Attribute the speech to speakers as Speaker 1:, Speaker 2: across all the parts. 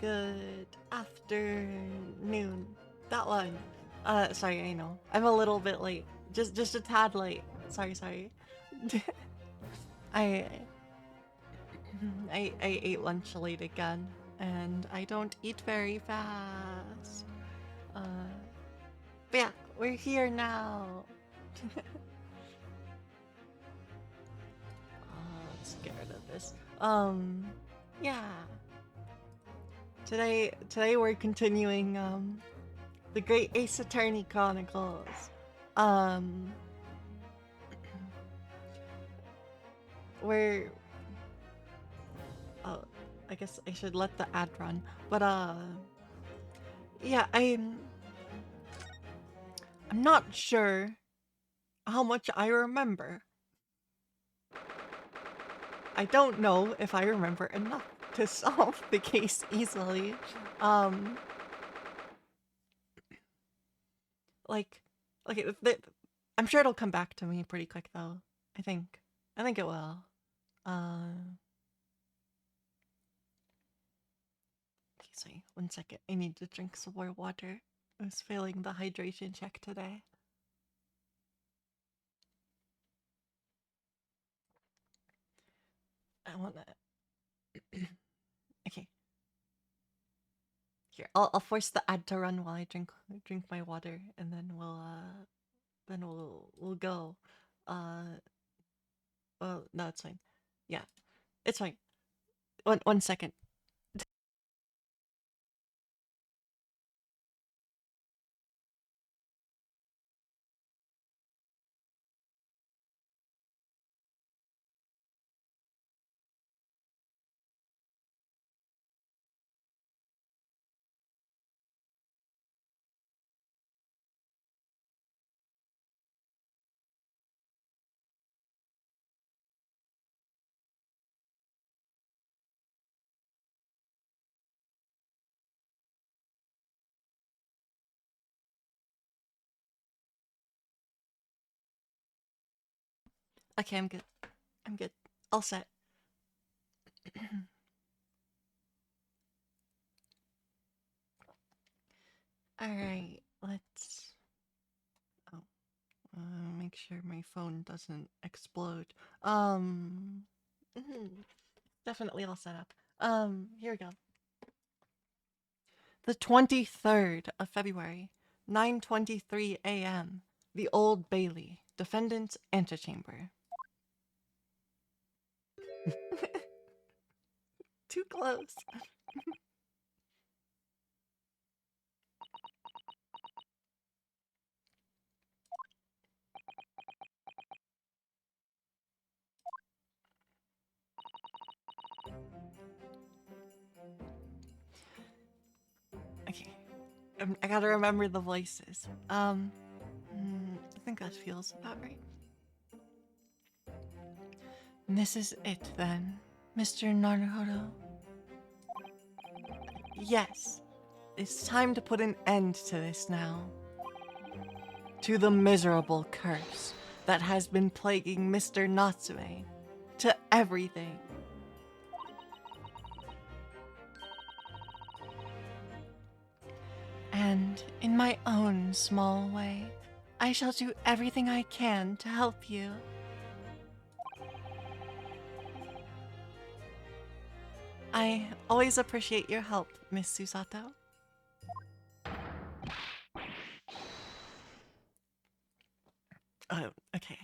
Speaker 1: Good afternoon. That one. Sorry, I know. I'm a little bit late. Just a tad late. Sorry. I I ate lunch late again, and I don't eat very fast. Uh, but yeah, we're here now. Let's get rid of this. Yeah. Today we're continuing the Great Ace Attorney Chronicles. We're I guess I should let the ad run. But yeah, I'm not sure how much I remember. I don't know if I remember enough to solve the case easily. Like I'm sure it'll come back to me pretty quick though. I think it will. Okay, sorry, 1 second. I need to drink some more water. I was failing the hydration check today. I wanna. Okay. Here, I'll force the ad to run while I drink my water, and then we'll go. Well, no, it's fine. Yeah, it's fine. 1 second. Okay, I'm good. I'm good. All set. All right, let's. Oh, make sure my phone doesn't explode. Definitely all set up. Here we go. The 23rd of February, 9:23 a.m. The Old Bailey, defendant's antechamber. Too close. Okay, I gotta remember the voices. I think that feels about right. This is it then, Mr. Naruhodo. Yes, it's time to put an end to this now. To the miserable curse that has been plaguing Mr. Natsume. To everything. And in my own small way, I shall do everything I can to help you. I always appreciate your help, Miss Susato. Oh, okay.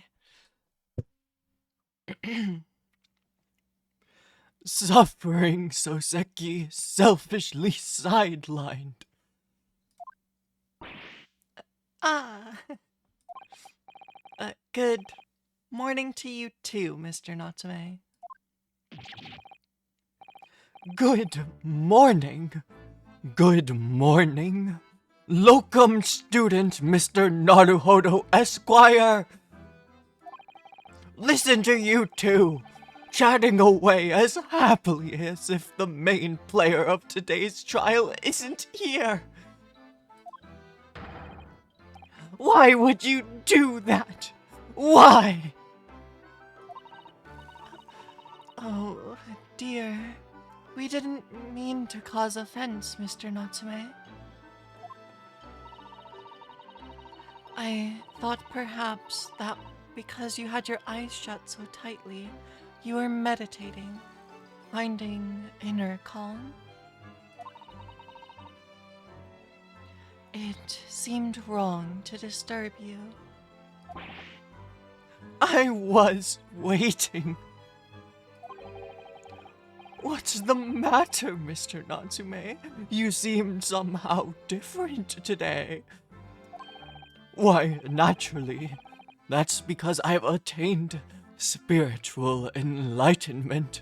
Speaker 1: Suffering Soseki selfishly sidelined. Ah. Good morning to you too, Mr. Natsume. Good morning. Good morning. Locum student Mr. Naruhodo Esquire. Listen to you two, chatting away as happily as if the main player of today's trial isn't here. Why would you do that? Why? Oh, dear. We didn't mean to cause offense, Mr. Natsume. I thought perhaps that because you had your eyes shut so tightly, you were meditating, finding inner calm. It seemed wrong to disturb you. I was waiting. What's the matter, Mr. Natsume? You seem somehow different today. Why, naturally. That's because I've attained spiritual enlightenment.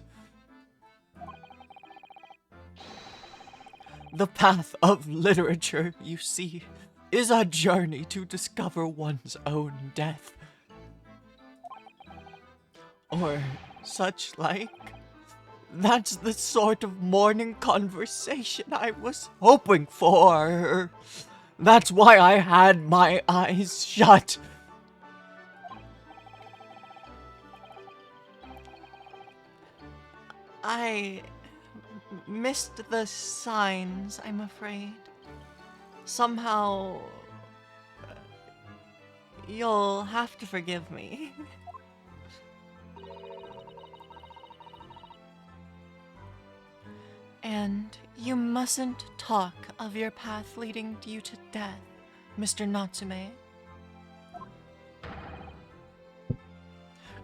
Speaker 1: The path of literature, you see, is a journey to discover one's own death. Or such like. That's the sort of morning conversation I was hoping for. That's why I had my eyes shut. I missed the signs, I'm afraid. Somehow, you'll have to forgive me. And you mustn't talk of your path leading you to death, Mr. Natsume.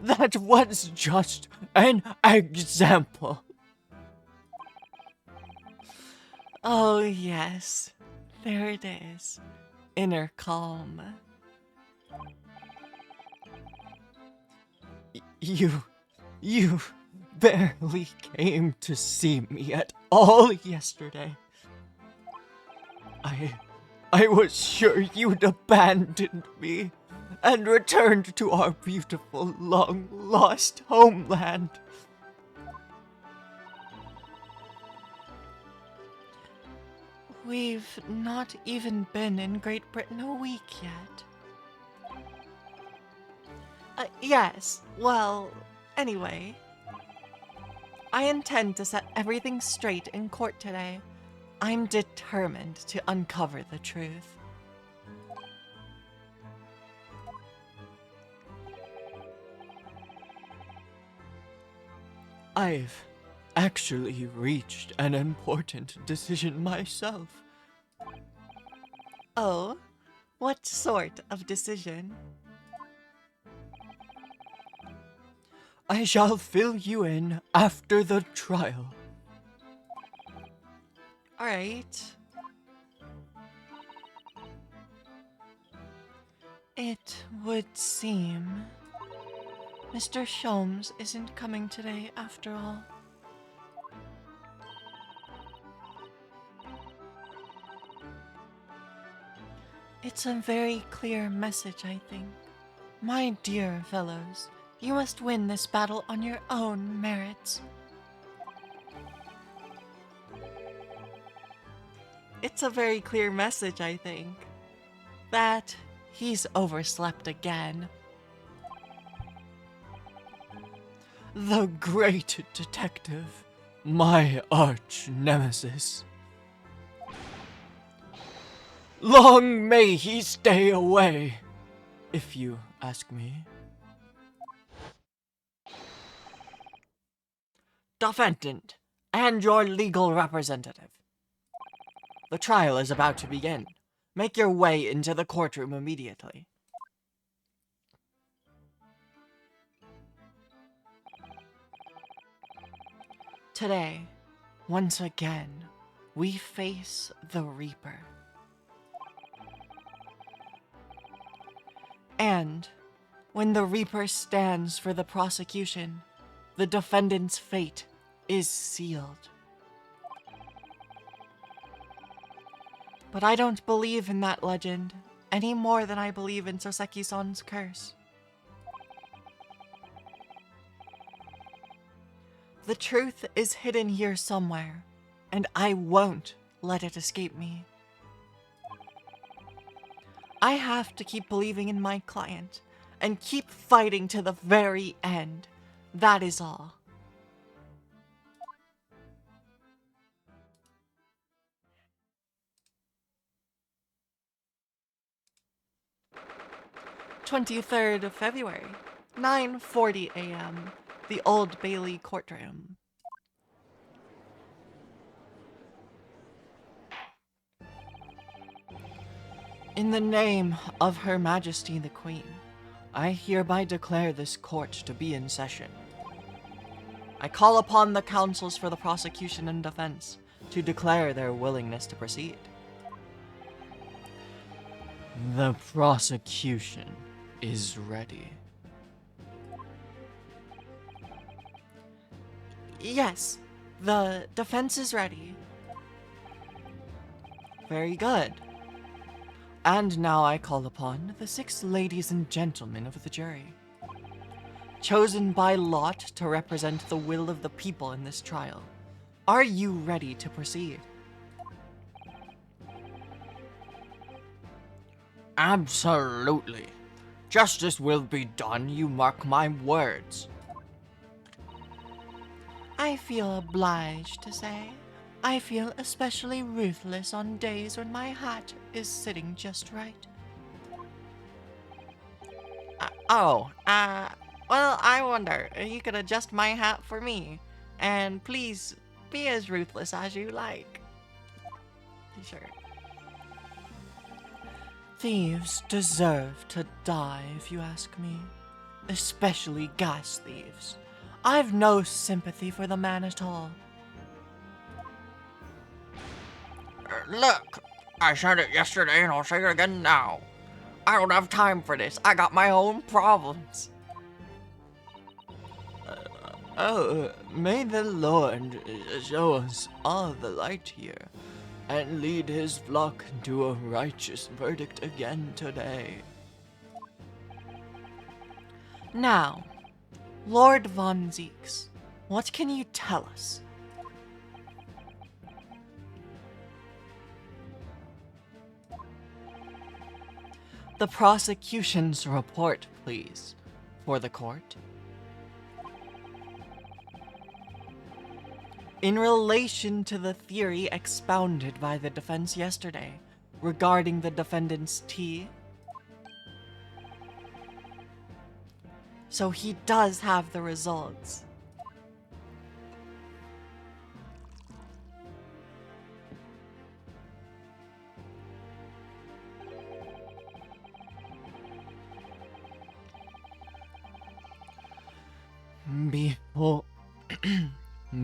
Speaker 1: That was just an example. Oh, yes. There it is. Inner calm. You barely came to see me at all yesterday. I was sure you'd abandoned me and returned to our beautiful, long-lost homeland. We've not even been in Great Britain a week yet. Yes, well, anyway. I intend to set everything straight in court today. I'm determined to uncover the truth. I've actually reached an important decision myself. Oh? What sort of decision? I shall fill you in after the trial. Alright. It would seem Mr. Sholmes isn't coming today after all. It's a very clear message, I think. My dear fellows, you must win this battle on your own merits. It's a very clear message, I think. That he's overslept again. The great detective, my arch nemesis. Long may he stay away, if you ask me. Defendant, and your legal representative. The trial is about to begin. Make your way into the courtroom immediately. Today, once again, we face the Reaper. And when the Reaper stands for the prosecution, the defendant's fate is sealed. But I don't believe in that legend any more than I believe in Soseki-san's curse. The truth is hidden here somewhere, and I won't let it escape me. I have to keep believing in my client, and keep fighting to the very end. That is all. 23rd of February, 9:40 a.m., the Old Bailey courtroom. In the name of Her Majesty the Queen, I hereby declare this court to be in session. I call upon the counsels for the prosecution and defense to declare their willingness to proceed. The prosecution is ready. Yes, the defense is ready. Very good. And now I call upon the 6 ladies and gentlemen of the jury, chosen by lot to represent the will of the people in this trial. Are you ready to proceed? Absolutely. Justice will be done, you mark my words. I feel obliged to say, I feel especially ruthless on days when my hat is sitting just right. Well, I wonder, you could adjust my hat for me, and please be as ruthless as you like. Sure. Thieves deserve to die, if you ask me. Especially gas thieves. I've no sympathy for the man at all. Look, I said it yesterday and I'll say it again now. I don't have time for this. I got my own problems. May the Lord show us all the light here and lead his flock to a righteous verdict again today. Now, Lord Von Zeeks, what can you tell us? The prosecution's report, please, for the court. In relation to the theory expounded by the defense yesterday regarding the defendant's tea. So he does have the results.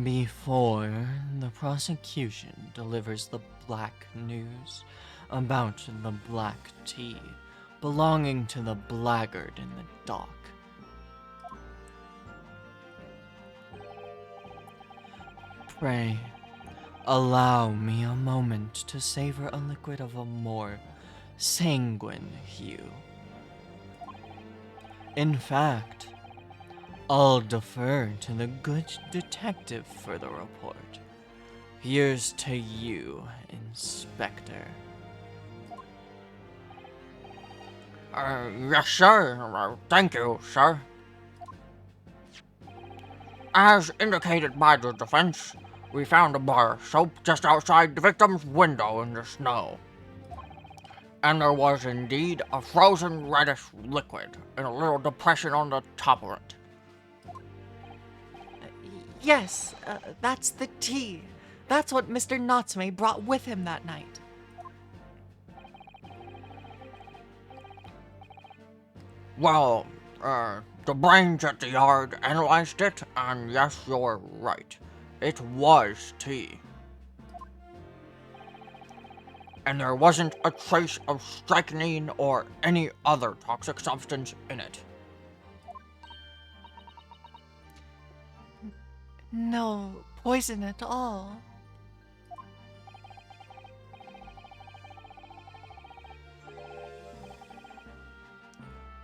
Speaker 1: Before the prosecution delivers the black news about the black tea belonging to the blackguard in the dock. Pray, allow me a moment to savor a liquid of a more sanguine hue. In fact, I'll defer to the good detective for the report. Here's to you, Inspector. Yes, sir. Thank you, sir. As indicated by the defense, we found a bar of soap just outside the victim's window in the snow. And there was indeed a frozen reddish liquid in a little depression on the top of it. Yes, that's the tea. That's what Mr. Natsume brought with him that night. Well, the brains at the yard analyzed it, and yes, you're right. It was tea. And there wasn't a trace of strychnine or any other toxic substance in it. No poison at all.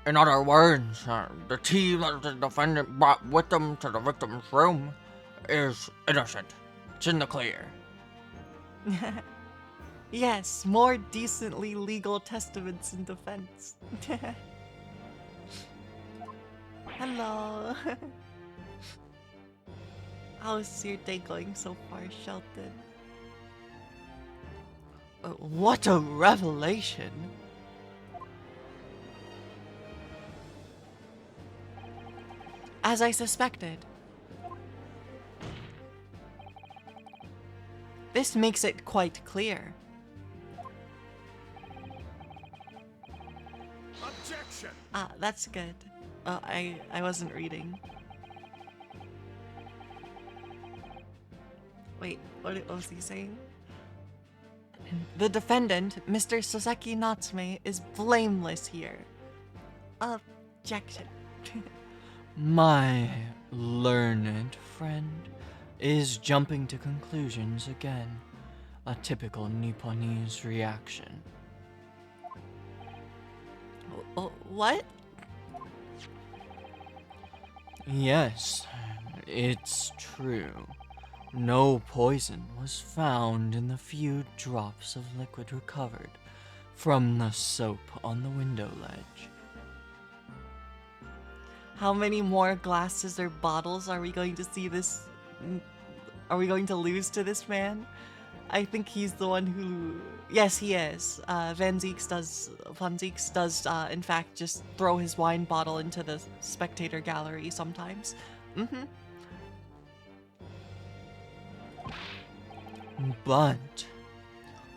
Speaker 1: In other words, the tea that the defendant brought with them to the victim's room is innocent. It's in the clear. Yes, more decently legal testaments in defense. Hello. How's your day going so far, Shelton? What a revelation! as I suspected. This makes it quite clear.
Speaker 2: Objection!
Speaker 1: Ah, that's good. Oh, I wasn't reading. Wait, what was he saying? The defendant, Mr. Soseki Natsume, is blameless here. Objection.
Speaker 3: My learned friend is jumping to conclusions again. A typical Nipponese reaction.
Speaker 1: What?
Speaker 3: Yes, it's true. No poison was found in the few drops of liquid recovered from the soap on the window ledge.
Speaker 1: How many more glasses or bottles are we going to see this? Are we going to lose to this man? I think he's the one who... Yes, he is. Van Zieks does, in fact, just throw his wine bottle into the spectator gallery sometimes. Mm-hmm.
Speaker 3: But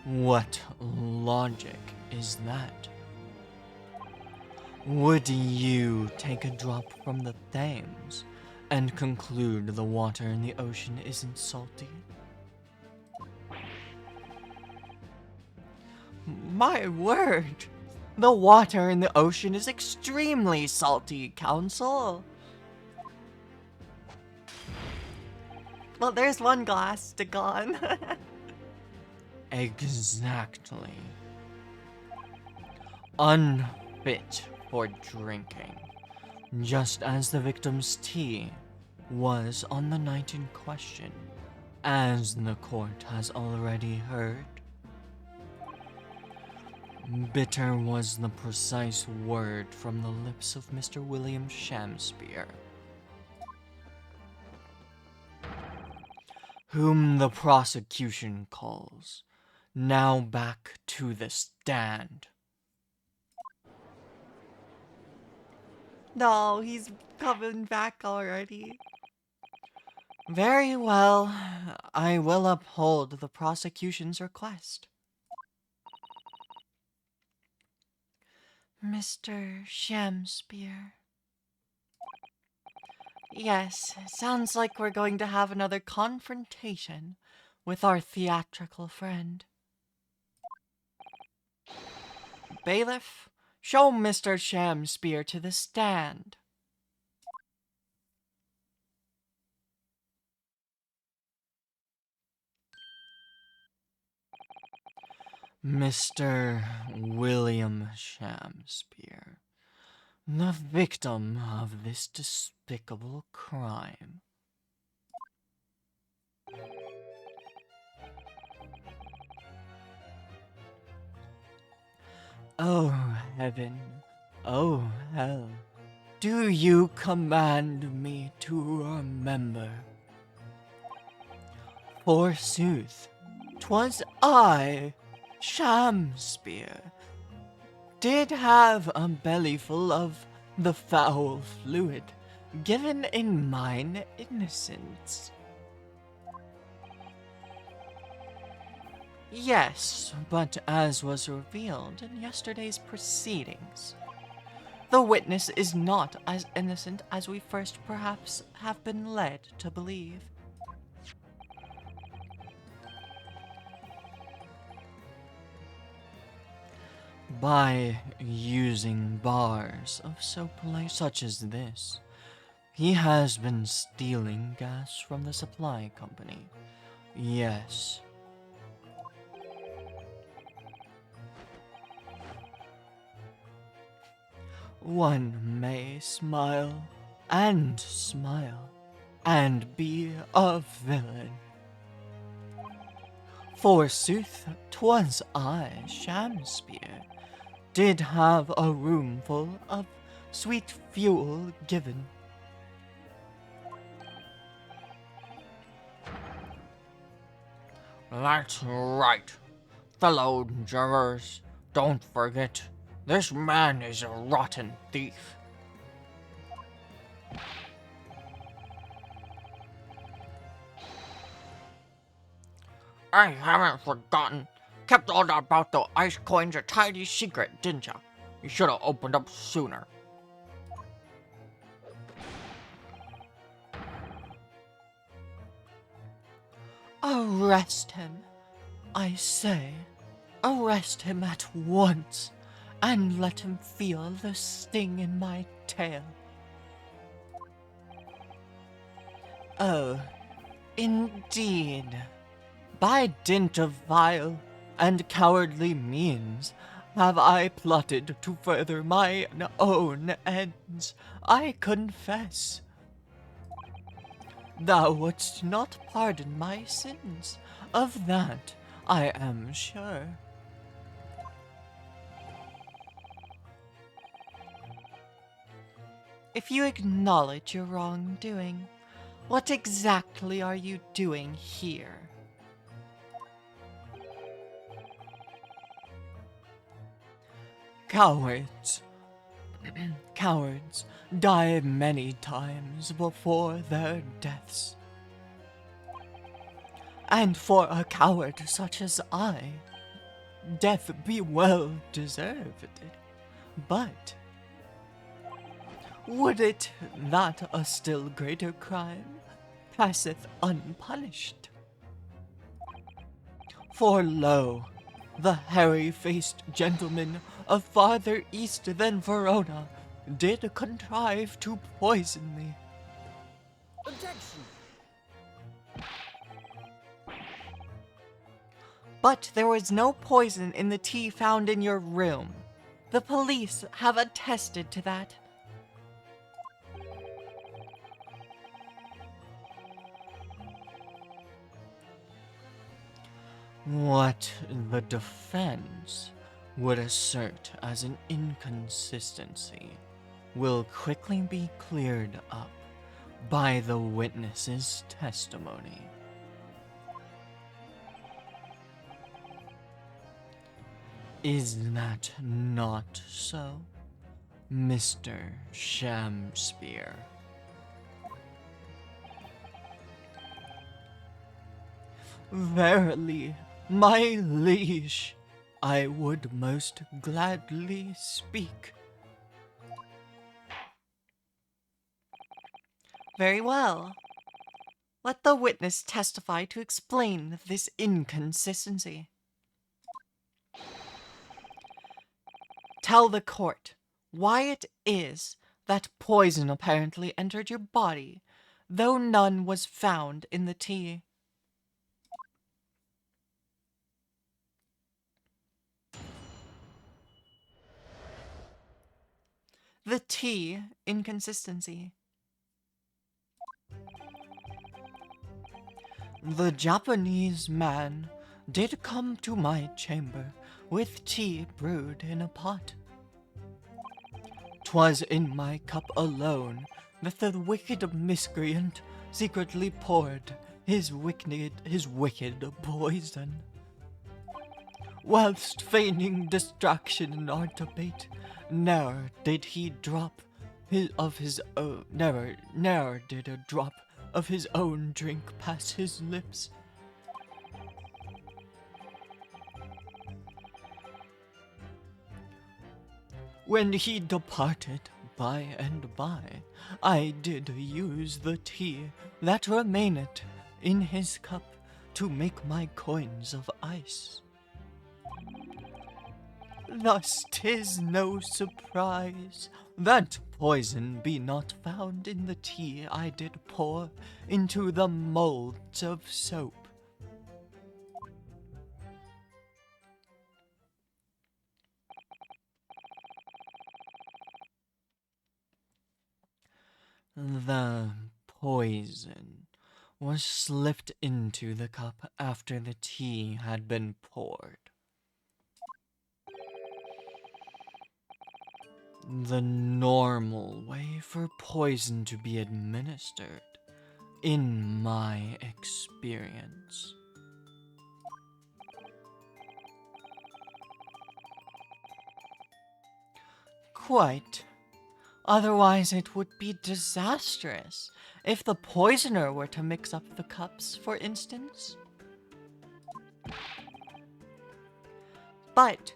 Speaker 3: what logic is that? Would you take a drop from the Thames and conclude the water in the ocean isn't salty?
Speaker 1: My word! The water in the ocean is extremely salty, Council. Well, there's one glass to gone.
Speaker 3: Exactly. Unfit for drinking, just as the victim's tea was on the night in question, as the court has already heard. Bitter was the precise word from the lips of Mr. William Shamspeare, whom the prosecution calls. Now back to the stand.
Speaker 1: No, he's coming back already. Very well. I will uphold the prosecution's request. Mr. Shamspeare. Yes, sounds like we're going to have another confrontation with our theatrical friend. Bailiff, show Mr. Shamspeare to the stand.
Speaker 3: Mr. William Shamspeare, the victim of this despicable crime. Oh heaven, oh hell, do you command me to remember? Forsooth, 'twas I, Shamspeare, did have a bellyful of the foul fluid given in mine innocence.
Speaker 1: Yes, but as was revealed in yesterday's proceedings, the witness is not as innocent as we first perhaps have been led to believe.
Speaker 3: By using bars of soap such as this, he has been stealing gas from the supply company. Yes. One may smile and be a villain. Forsooth, 'twas I, Shamspeare, did have a roomful of sweet fuel given. That's right, fellow jurors. Don't forget, this man is a rotten thief. I haven't forgotten. Kept all that about the ice coins a tidy secret, didn't ya? You should have opened up sooner.
Speaker 1: Arrest him. I say, arrest him at once, and let him feel the sting in my tail. Oh, indeed. By dint of vile and cowardly means have I plotted to further my own ends, I confess. Thou wouldst not pardon my sins, of that I am sure. If you acknowledge your wrongdoing, what exactly are you doing here? Cowards. Cowards die many times before their deaths. And for a coward such as I, death be well deserved. But would it that a still greater crime passeth unpunished? For lo, the hairy-faced gentleman of farther east than Verona did contrive to poison me.
Speaker 2: Objection!
Speaker 1: But there was no poison in the tea found in your room. The police have attested to that.
Speaker 3: What the defense would assert as an inconsistency will quickly be cleared up by the witness's testimony. Is that not so, Mr. Shamspear?
Speaker 1: Verily, my liege, I would most gladly speak. Very well. Let the witness testify to explain this inconsistency. Tell the court why it is that poison apparently entered your body, though none was found in the tea. The tea inconsistency. The Japanese man did come to my chamber with tea brewed in a pot. 'Twas in my cup alone that the wicked miscreant secretly poured his wicked poison. Whilst feigning distraction in our debate, ne'er did he drop ne'er did a drop of his own drink pass his lips. When he departed by and by, I did use the tea that remained in his cup to make my coins of ice. Thus 'tis no surprise that poison be not found in the tea I did pour into the molds of soap.
Speaker 3: The poison was slipped into the cup after the tea had been poured. The normal way for poison to be administered, in my experience.
Speaker 1: Quite. Otherwise it would be disastrous if the poisoner were to mix up the cups, for instance. but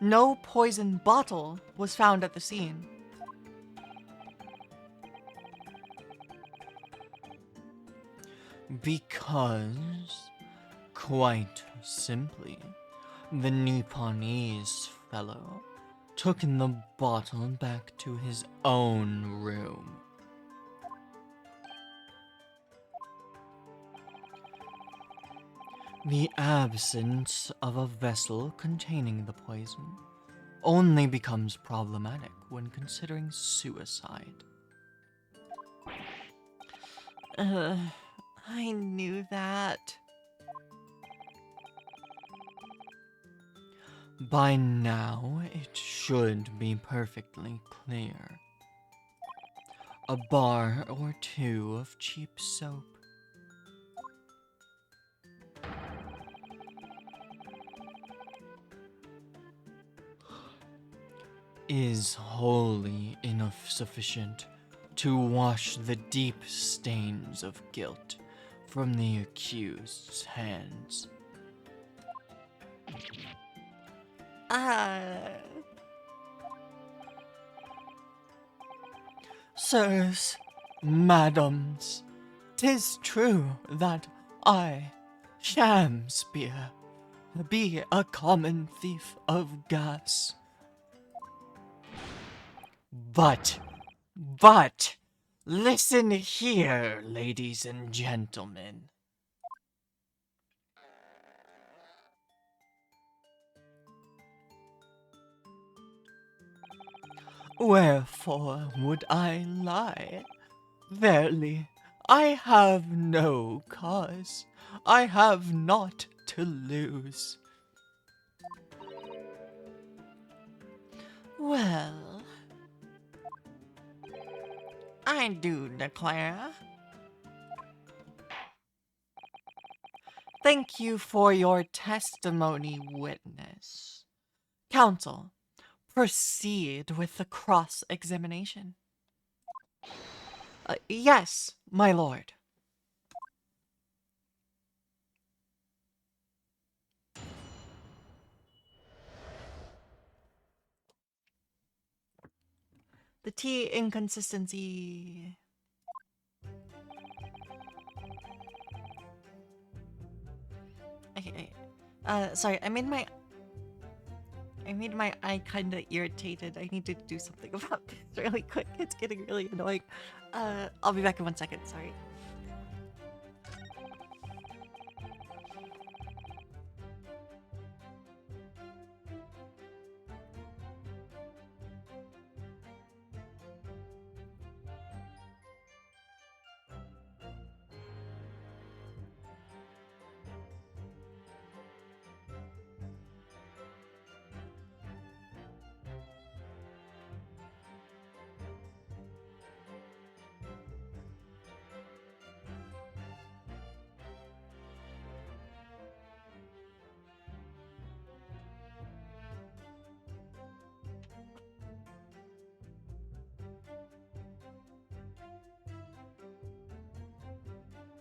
Speaker 1: no poison bottle was found at the scene.
Speaker 3: Because, quite simply, the Nipponese fellow took the bottle back to his own room. The absence of a vessel containing the poison only becomes problematic when considering suicide.
Speaker 1: I knew that.
Speaker 3: By now, it should be perfectly clear. A bar or two of cheap soap. Is wholly insufficient to wash the deep stains of guilt from the accused's hands. Sirs, madams, 'tis true that I, Shamspeare, be a common thief of gas. But, listen here, ladies and gentlemen. Wherefore would I lie? Verily, I have no cause. I have naught to lose.
Speaker 1: Well, I do declare. Thank you for your testimony, witness. Counsel, proceed with the cross-examination. Yes, my lord. The T inconsistency. Okay, sorry, I made my eye kinda irritated. I need to do something about this really quick. It's getting really annoying. I'll be back in 1 second, sorry.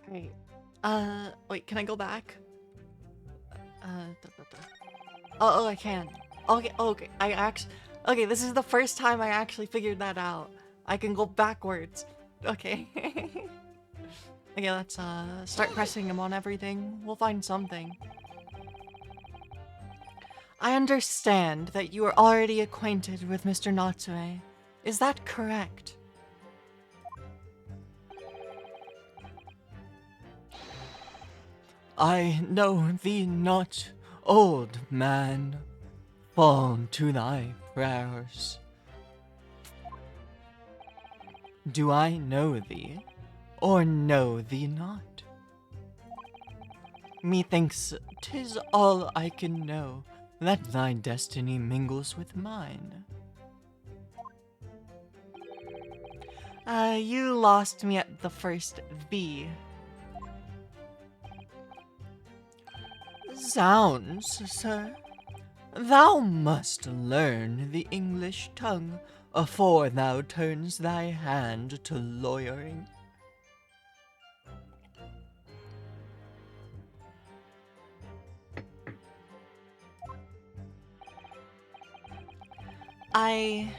Speaker 1: Great. Wait, can I go back? Oh, I can. Okay, okay, okay, this is the first time I actually figured that out. I can go backwards. Okay. Okay, let's, start pressing him on everything. We'll find something. I understand that you are already acquainted with Mr. Natsue. Is that correct?
Speaker 3: I know thee not, old man. Fall to thy prayers. Do I know thee, or know thee not? Methinks 'tis all I can know, that thy destiny mingles with mine.
Speaker 1: You lost me at the first V.
Speaker 3: Zounds, sir. Thou must learn the English tongue afore thou turns thy hand to lawyering.
Speaker 1: I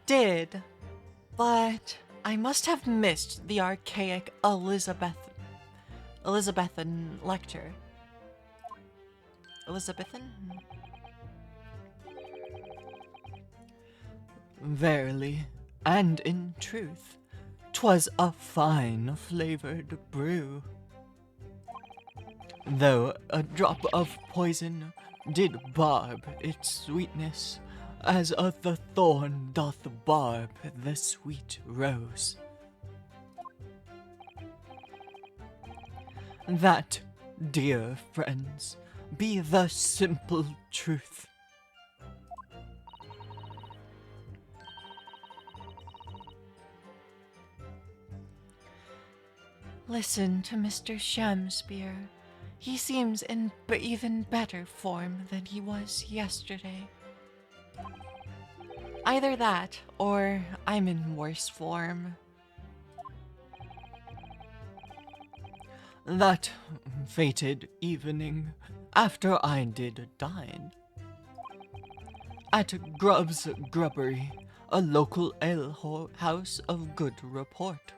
Speaker 1: did, but I must have missed the archaic Elizabethan lecture. Elizabethan?
Speaker 3: Verily, and in truth, 'twas a fine flavored brew. Though a drop of poison did barb its sweetness, as the thorn doth barb the sweet rose. That, dear friends, be the simple truth.
Speaker 1: Listen to Mr. Shamspear. He seems in even better form than he was yesterday. Either that, or I'm in worse form.
Speaker 3: That fated evening, after I did dine, at Grubb's Grubbery, a local house of good report,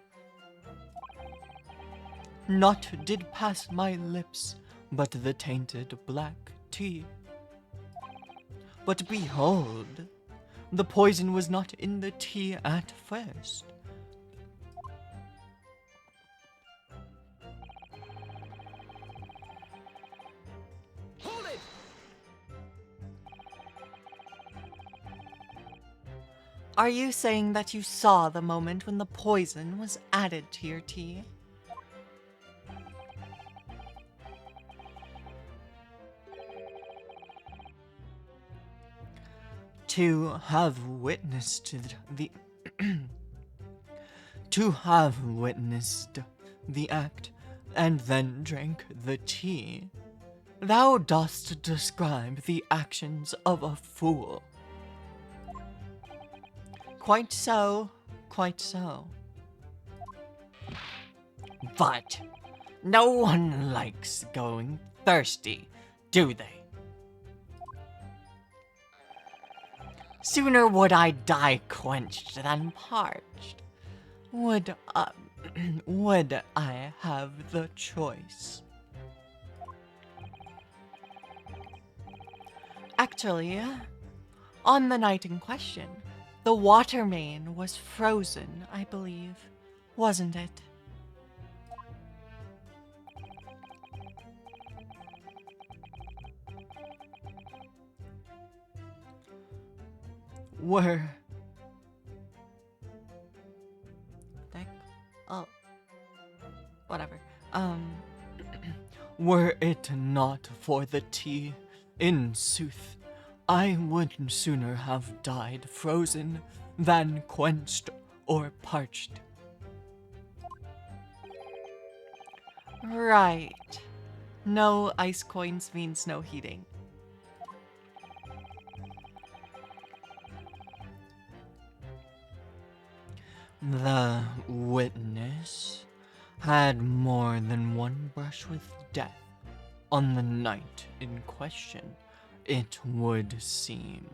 Speaker 3: naught did pass my lips but the tainted black tea. But behold, the poison was not in the tea at first.
Speaker 2: Hold it!
Speaker 1: Are you saying that you saw the moment when the poison was added to your tea?
Speaker 3: To have witnessed the to have witnessed the act and then drank the tea, thou dost describe the actions of a fool.
Speaker 1: Quite so, quite so.
Speaker 3: But no one likes going thirsty, do they?
Speaker 1: Sooner would I die quenched than parched. Would I have the choice? Actually, on the night in question, the water main was frozen, I believe, wasn't it?
Speaker 3: Were
Speaker 1: Deck? Oh. Whatever.
Speaker 3: were it not for the tea, in sooth, I would sooner have died frozen than quenched or parched.
Speaker 1: Right. No ice coins means no heating.
Speaker 3: The witness had more than one brush with death on the night in question, it would seem.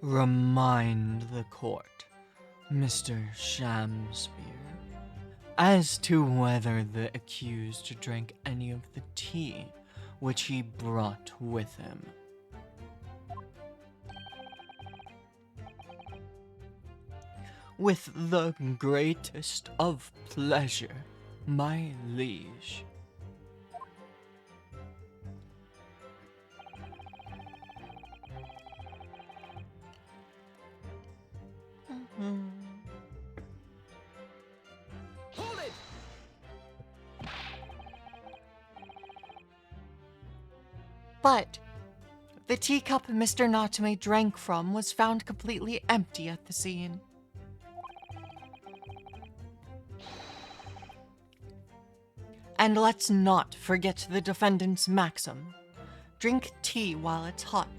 Speaker 3: Remind the court, Mr. Shamspear, as to whether the accused drank any of the tea which he brought with him. With the greatest of pleasure, my liege.
Speaker 2: Hold it!
Speaker 1: But the teacup Mr. Natsume drank from was found completely empty at the scene. And let's not forget the defendant's maxim. Drink tea while it's hot.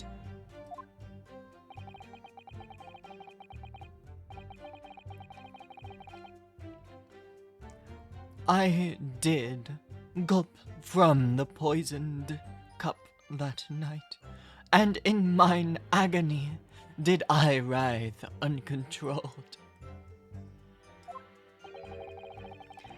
Speaker 3: I did gulp from the poisoned cup that night, and in mine agony did I writhe uncontrolled.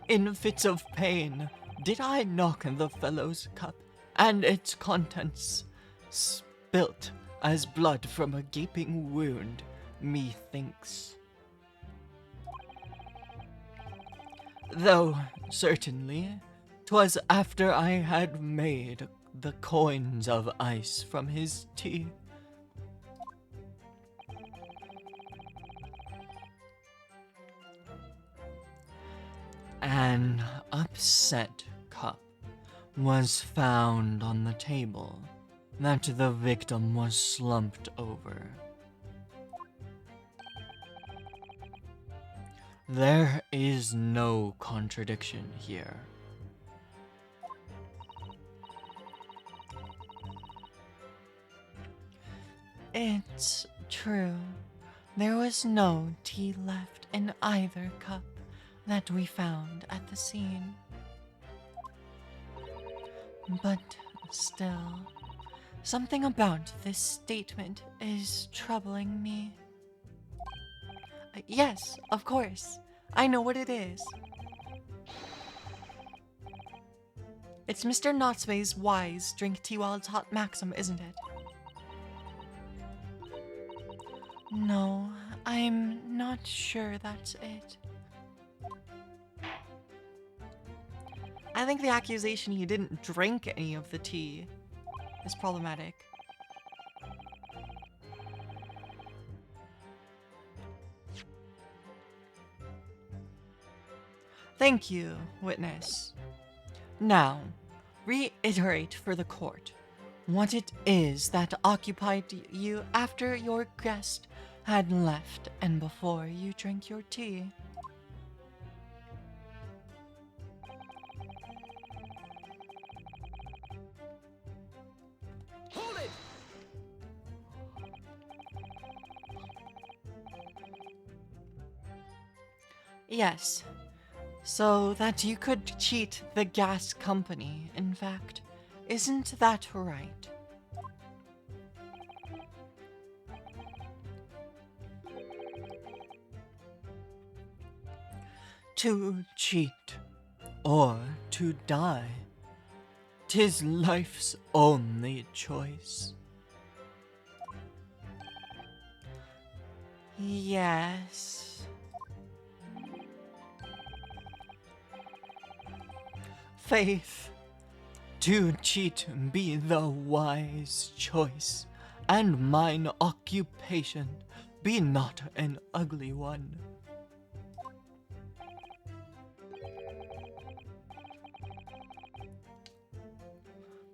Speaker 3: In fits of pain did I knock the fellow's cup, and its contents spilt as blood from a gaping wound, methinks. Though, certainly, 'twas after I had made the coins of ice from his tea. An upset cup was found on the table that the victim was slumped over. There is no contradiction here.
Speaker 1: It's true. There was no tea left in either cup that we found at the scene. But still, something about this statement is troubling me. Yes, of course. I know what it is. It's Mr. Natsume's wise drink tea while it's hot maxim, isn't it? No, I'm not sure that's it. I think the accusation he didn't drink any of the tea is problematic. Thank you, witness. Now, reiterate for the court what it is that occupied you after your guest had left and before you drank your tea.
Speaker 2: Hold it!
Speaker 1: Yes, so that you could cheat the gas company, in fact. Isn't that right?
Speaker 3: To cheat, or to die, 'tis life's only choice.
Speaker 1: Yes.
Speaker 3: Faith, to cheat be the wise choice, and mine occupation be not an ugly one.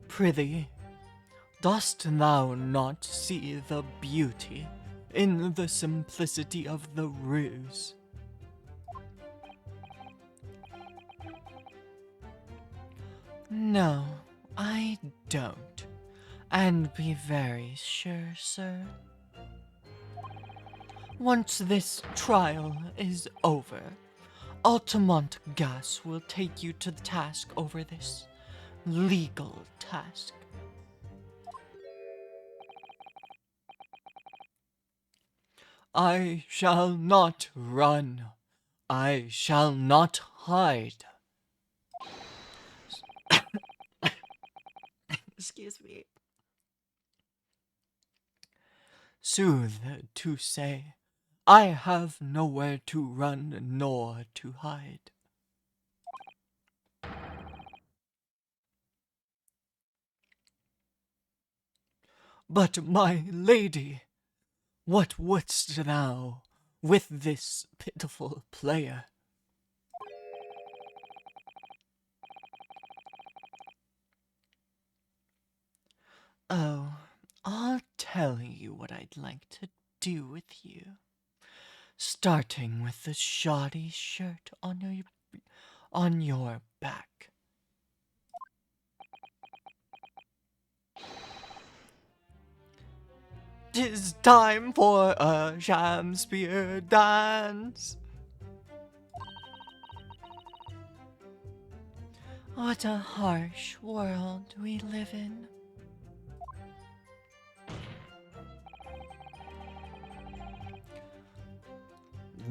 Speaker 3: Prithee, dost thou not see the beauty in the simplicity of the ruse?
Speaker 1: No, I don't. And be very sure, sir.
Speaker 3: Once this trial is over, Altamont Gas will take you to the task over this legal task. I shall not run. I shall not hide.
Speaker 1: Excuse me.
Speaker 3: Sooth to say, I have nowhere to run nor to hide. But, my lady, what wouldst thou with this pitiful player?
Speaker 1: Oh, I'll tell you what I'd like to do with you.
Speaker 3: Starting with the shoddy shirt on your back. 'Tis time for a Shakespeare dance.
Speaker 1: What a harsh world we live in.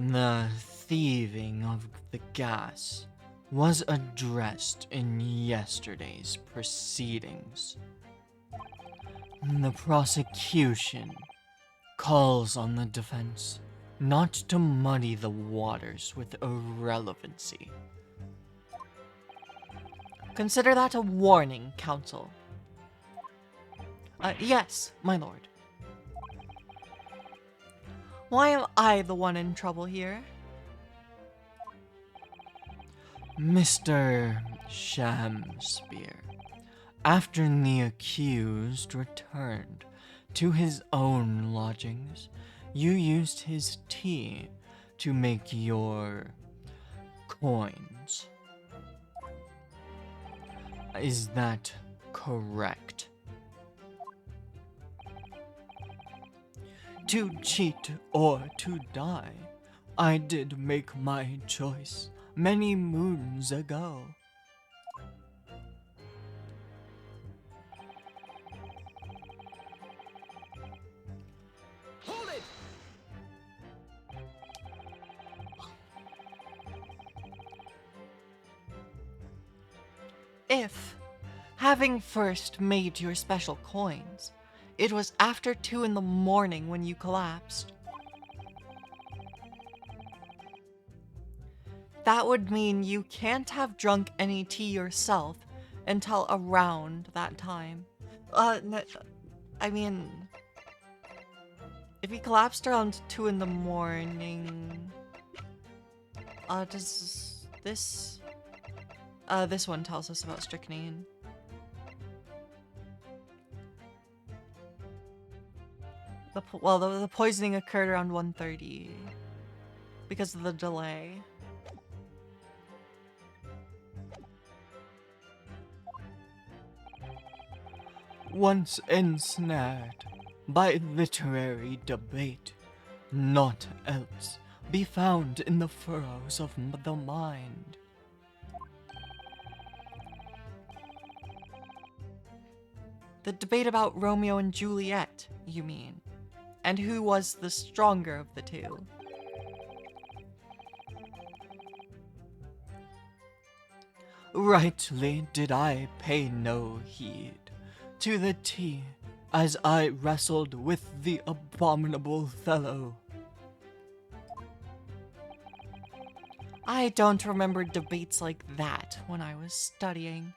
Speaker 3: The thieving of the gas was addressed in yesterday's proceedings. The prosecution calls on the defense not to muddy the waters with irrelevancy.
Speaker 1: Consider that a warning, counsel. Yes, my lord. Why am I the one in trouble here?
Speaker 3: Mr. Shamspear, after the accused returned to his own lodgings, you used his tea to make your coins. Is that correct? To cheat or to die, I did make my choice many moons ago.
Speaker 2: Hold it!
Speaker 1: If, having first made your special coins, it was after 2 in the morning when you collapsed, that would mean you can't have drunk any tea yourself until around that time. No, I mean, if you collapsed around 2 in the morning, does this one tells us about strychnine. The poisoning occurred around 1:30 because of the delay.
Speaker 3: Once ensnared by literary debate, naught else be found in the furrows of the mind.
Speaker 1: The debate about Romeo and Juliet, you mean? And who was the stronger of the two?
Speaker 3: Rightly did I pay no heed to the tea as I wrestled with the abominable fellow.
Speaker 1: I don't remember debates like that when I was studying.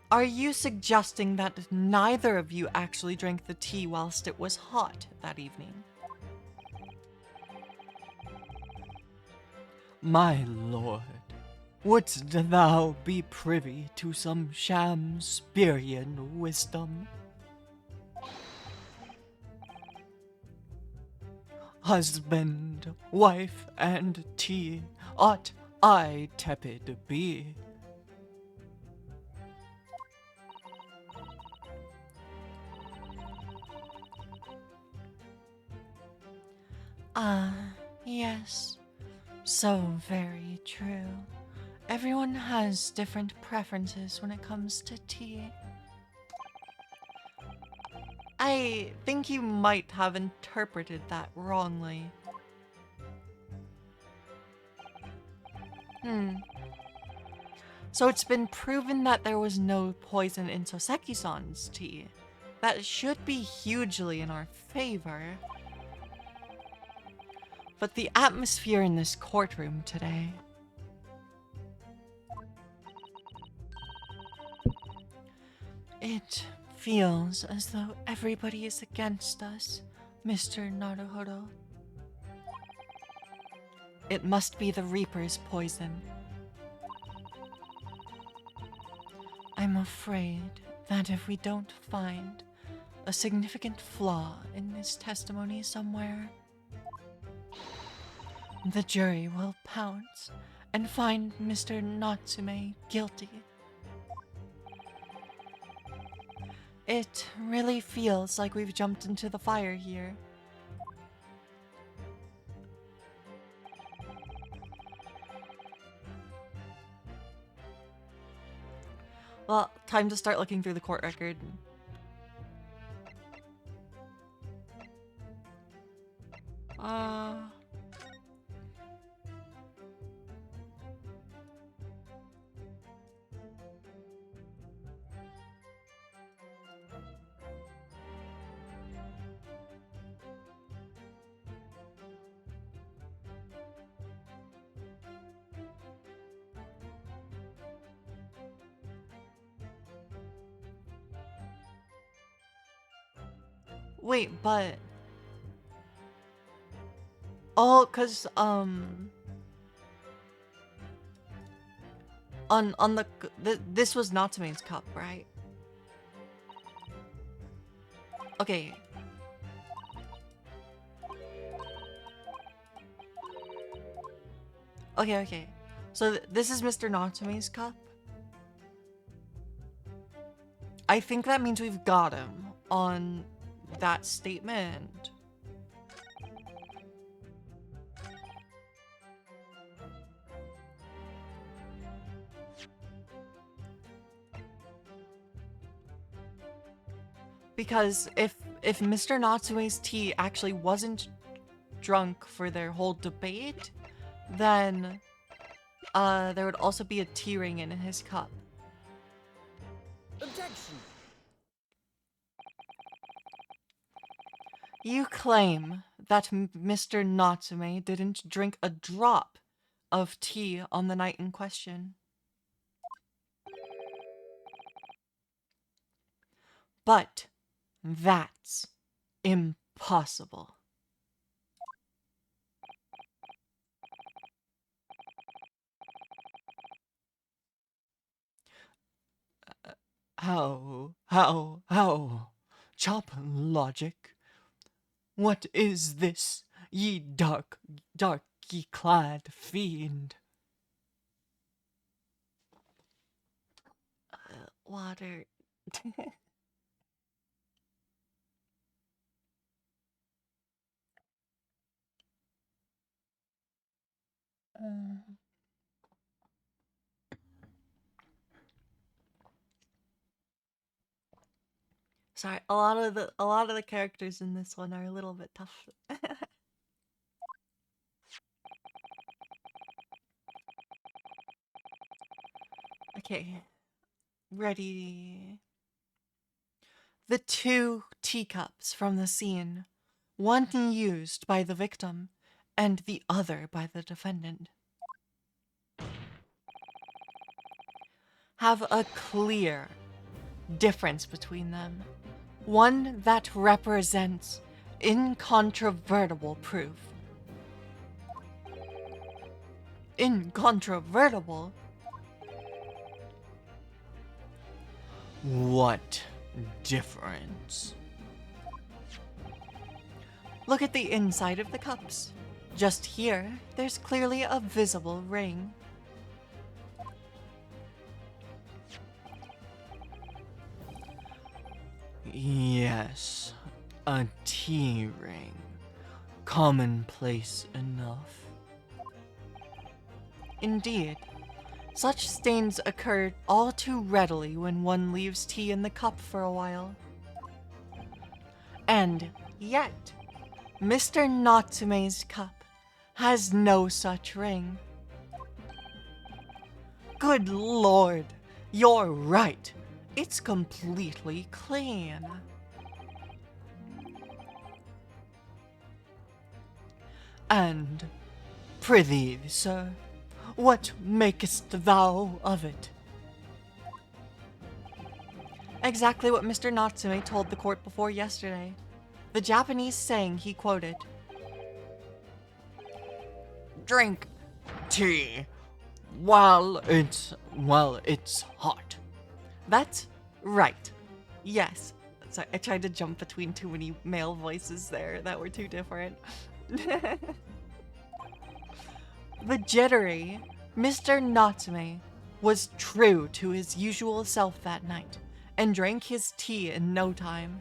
Speaker 1: Are you suggesting that neither of you actually drank the tea whilst it was hot that evening?
Speaker 3: My lord, wouldst thou be privy to some Shamspearian wisdom? Husband, wife, and tea, ought I tepid be?
Speaker 1: Yes. So very true. Everyone has different preferences when it comes to tea. I think you might have interpreted that wrongly. So it's been proven that there was no poison in Soseki-san's tea. That should be hugely in our favor. But the atmosphere in this courtroom today... It feels as though everybody is against us, Mr. Naruhodo. It must be the Reaper's poison. I'm afraid that if we don't find a significant flaw in this testimony somewhere, the jury will pounce and find Mr. Natsume guilty. It really feels like we've jumped into the fire here. time to start looking through the court record. Wait, but... Oh, cause, on this was Natsume's cup, right? Okay. Okay. So this is Mr. Natsume's cup. I think that means we've got him on that statement. Because if Mr. Natsume's tea actually wasn't drunk for their whole debate, then there would also be a tea ring in his cup.
Speaker 2: Objection.
Speaker 1: You claim that Mr. Natsume didn't drink a drop of tea on the night in question. But that's impossible. How? Chop logic? What is this, ye darky clad fiend? Water. Sorry, a lot of the characters in this one are a little bit tough. Okay. Ready. The 2 teacups from the scene, one used by the victim and the other by the defendant, have a clear difference between them. One that represents incontrovertible proof. Incontrovertible?
Speaker 3: What difference?
Speaker 1: Look at the inside of the cups. Just here, there's clearly a visible ring.
Speaker 3: Yes, a tea ring. Commonplace enough.
Speaker 1: Indeed. Such stains occur all too readily when one leaves tea in the cup for a while. And yet, Mr. Natsume's cup has no such ring. Good lord, you're right. It's completely clean. And, prithee, sir, what makest thou of it? Exactly what Mr. Natsume told the court before yesterday. The Japanese saying he quoted.
Speaker 3: Drink tea while it's hot.
Speaker 1: That's right. Yes. Sorry, I tried to jump between too many male voices there that were too different. The jittery Mr. Natsume was true to his usual self that night and drank his tea in no time.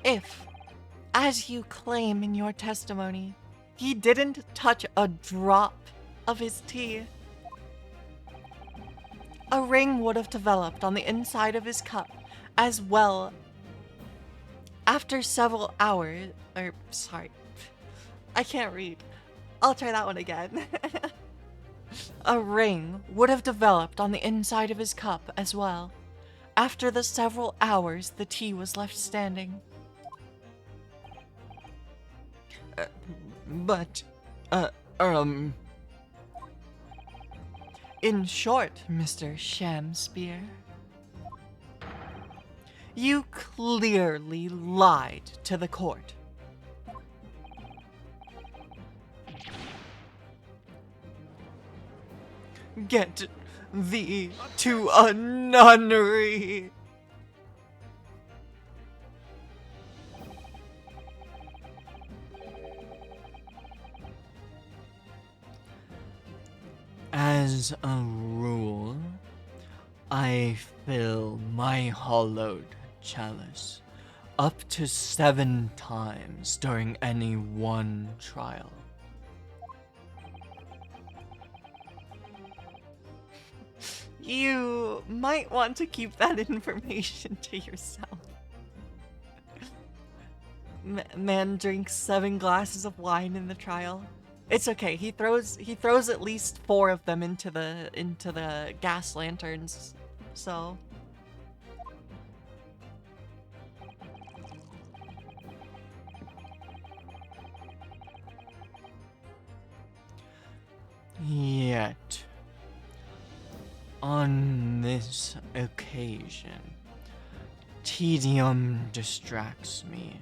Speaker 1: If, as you claim in your testimony, He didn't touch a drop of his tea. A ring would have developed on the inside of his cup as well. After several hours, I can't read. I'll try that one again. A ring would have developed on the inside of his cup as well. After the several hours, the tea was left standing. In short, Mr. Shamspear, you clearly lied to the court. Get thee to a nunnery.
Speaker 3: As a rule, I fill my hollowed chalice up to 7 times during any one trial.
Speaker 1: You might want to keep that information to yourself. Man drinks 7 glasses of wine in the trial. It's okay. He throws at least 4 of them into the gas lanterns. So
Speaker 3: Yet, on this occasion, tedium distracts me,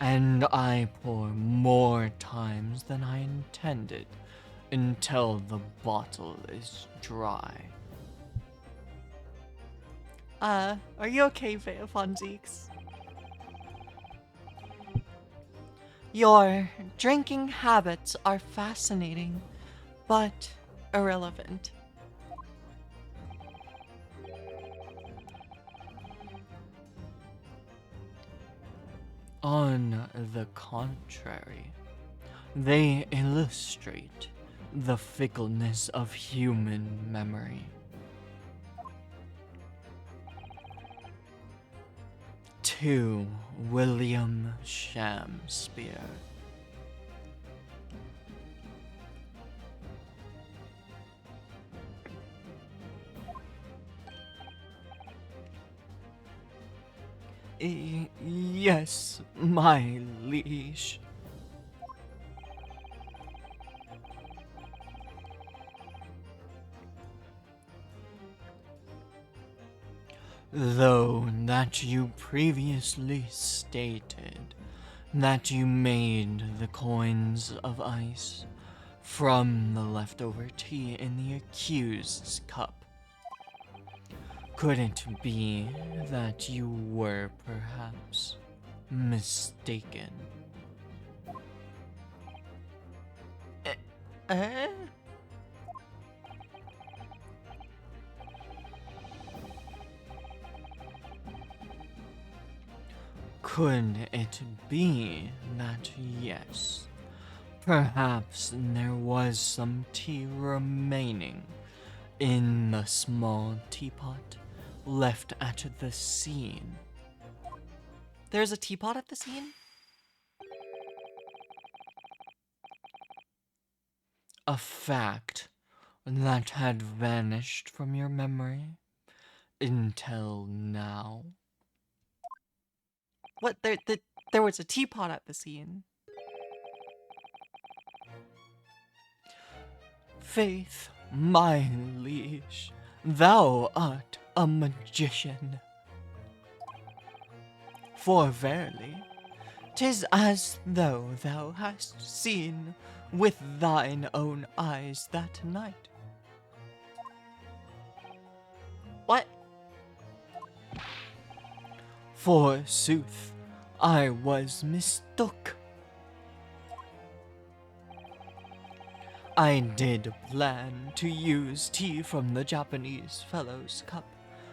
Speaker 3: and I pour more times than I intended until the bottle is dry.
Speaker 1: are you okay, Fonzies? Your drinking habits are fascinating, but irrelevant.
Speaker 3: On the contrary, they illustrate the fickleness of human memory. To William Shamspear. Yes, my liege. Though that you previously stated that you made the coins of ice from the leftover tea in the accused's cup. Could it be that you were perhaps mistaken? Could it be that yes, perhaps there was some tea remaining in the small teapot left at the scene?
Speaker 1: There's a teapot at the scene?
Speaker 3: A fact that had vanished from your memory until now.
Speaker 1: What? There was a teapot at the scene.
Speaker 3: Faith, my liege, thou art a magician. For verily, 'tis as though thou hast seen with thine own eyes that night.
Speaker 1: What?
Speaker 3: Forsooth, I was mistook. I did plan to use tea from the Japanese fellow's cup,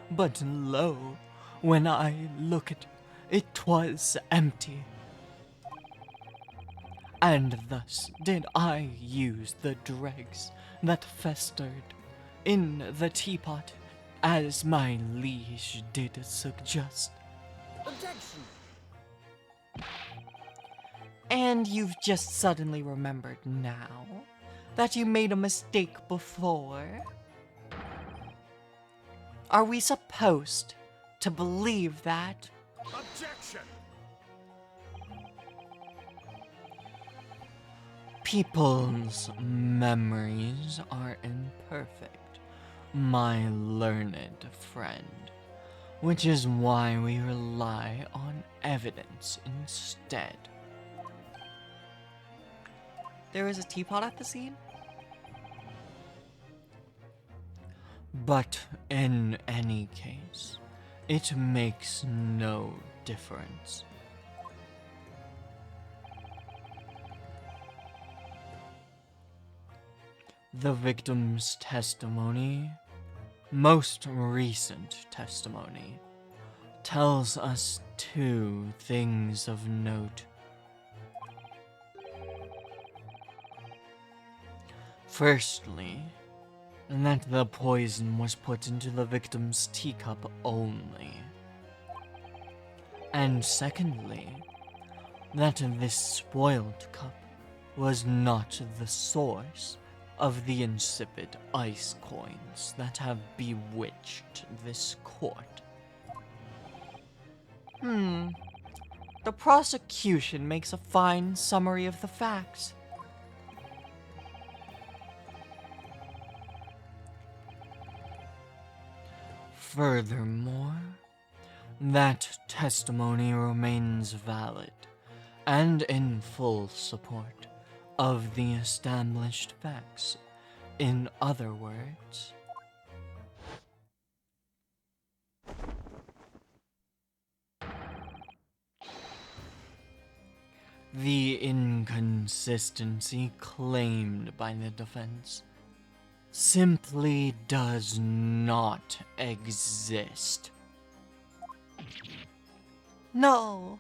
Speaker 3: but lo, when I looked, it was empty. and thus did I use the dregs that festered in the teapot, as my liege did suggest.
Speaker 2: Objection!
Speaker 1: And you've just suddenly remembered now that you made a mistake before? Are we supposed to believe that?
Speaker 2: Objection!
Speaker 3: People's memories are imperfect, my learned friend, which is why we rely on evidence instead.
Speaker 1: There is a teapot at the scene?
Speaker 3: But in any case, it makes no difference. The victim's testimony, most recent testimony, tells us two things of note. Firstly, that the poison was put into the victim's teacup only. And secondly, that this spoiled cup was not the source of the insipid ice coins that have bewitched this court.
Speaker 1: The prosecution makes a fine summary of the facts.
Speaker 3: Furthermore, that testimony remains valid and in full support of the established facts. In other words, the inconsistency claimed by the defense simply does not exist.
Speaker 1: No.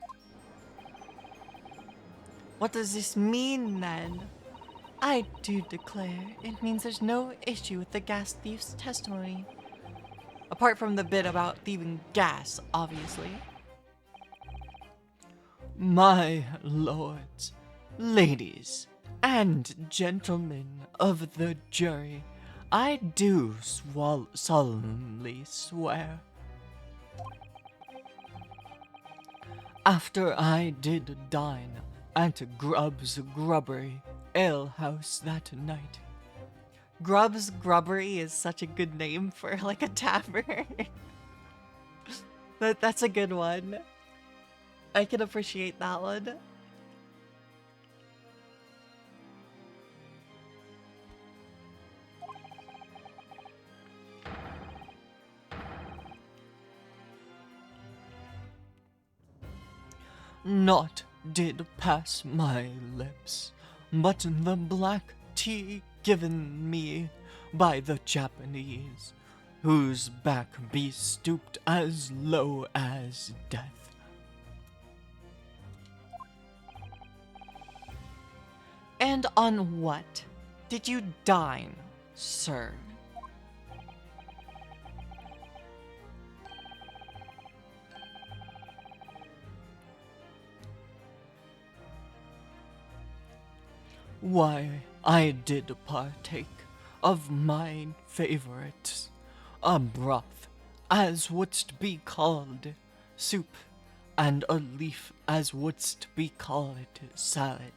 Speaker 1: What does this mean then? I do declare it means there's no issue with the gas thief's testimony. Apart from the bit about thieving gas, obviously.
Speaker 3: My lords, ladies, and gentlemen of the jury, I do solemnly swear. After I did dine at Grubb's Grubbery alehouse that night.
Speaker 1: Grubb's Grubbery is such a good name for like a tavern. That's a good one. I can appreciate that one.
Speaker 3: Naught did pass my lips, but the black tea given me by the Japanese, whose back be stooped as low as death.
Speaker 1: And on what did you dine, sir?
Speaker 3: Why, I did partake of mine favorites, a broth, as wouldst be called soup, and a leaf, as wouldst be called salad.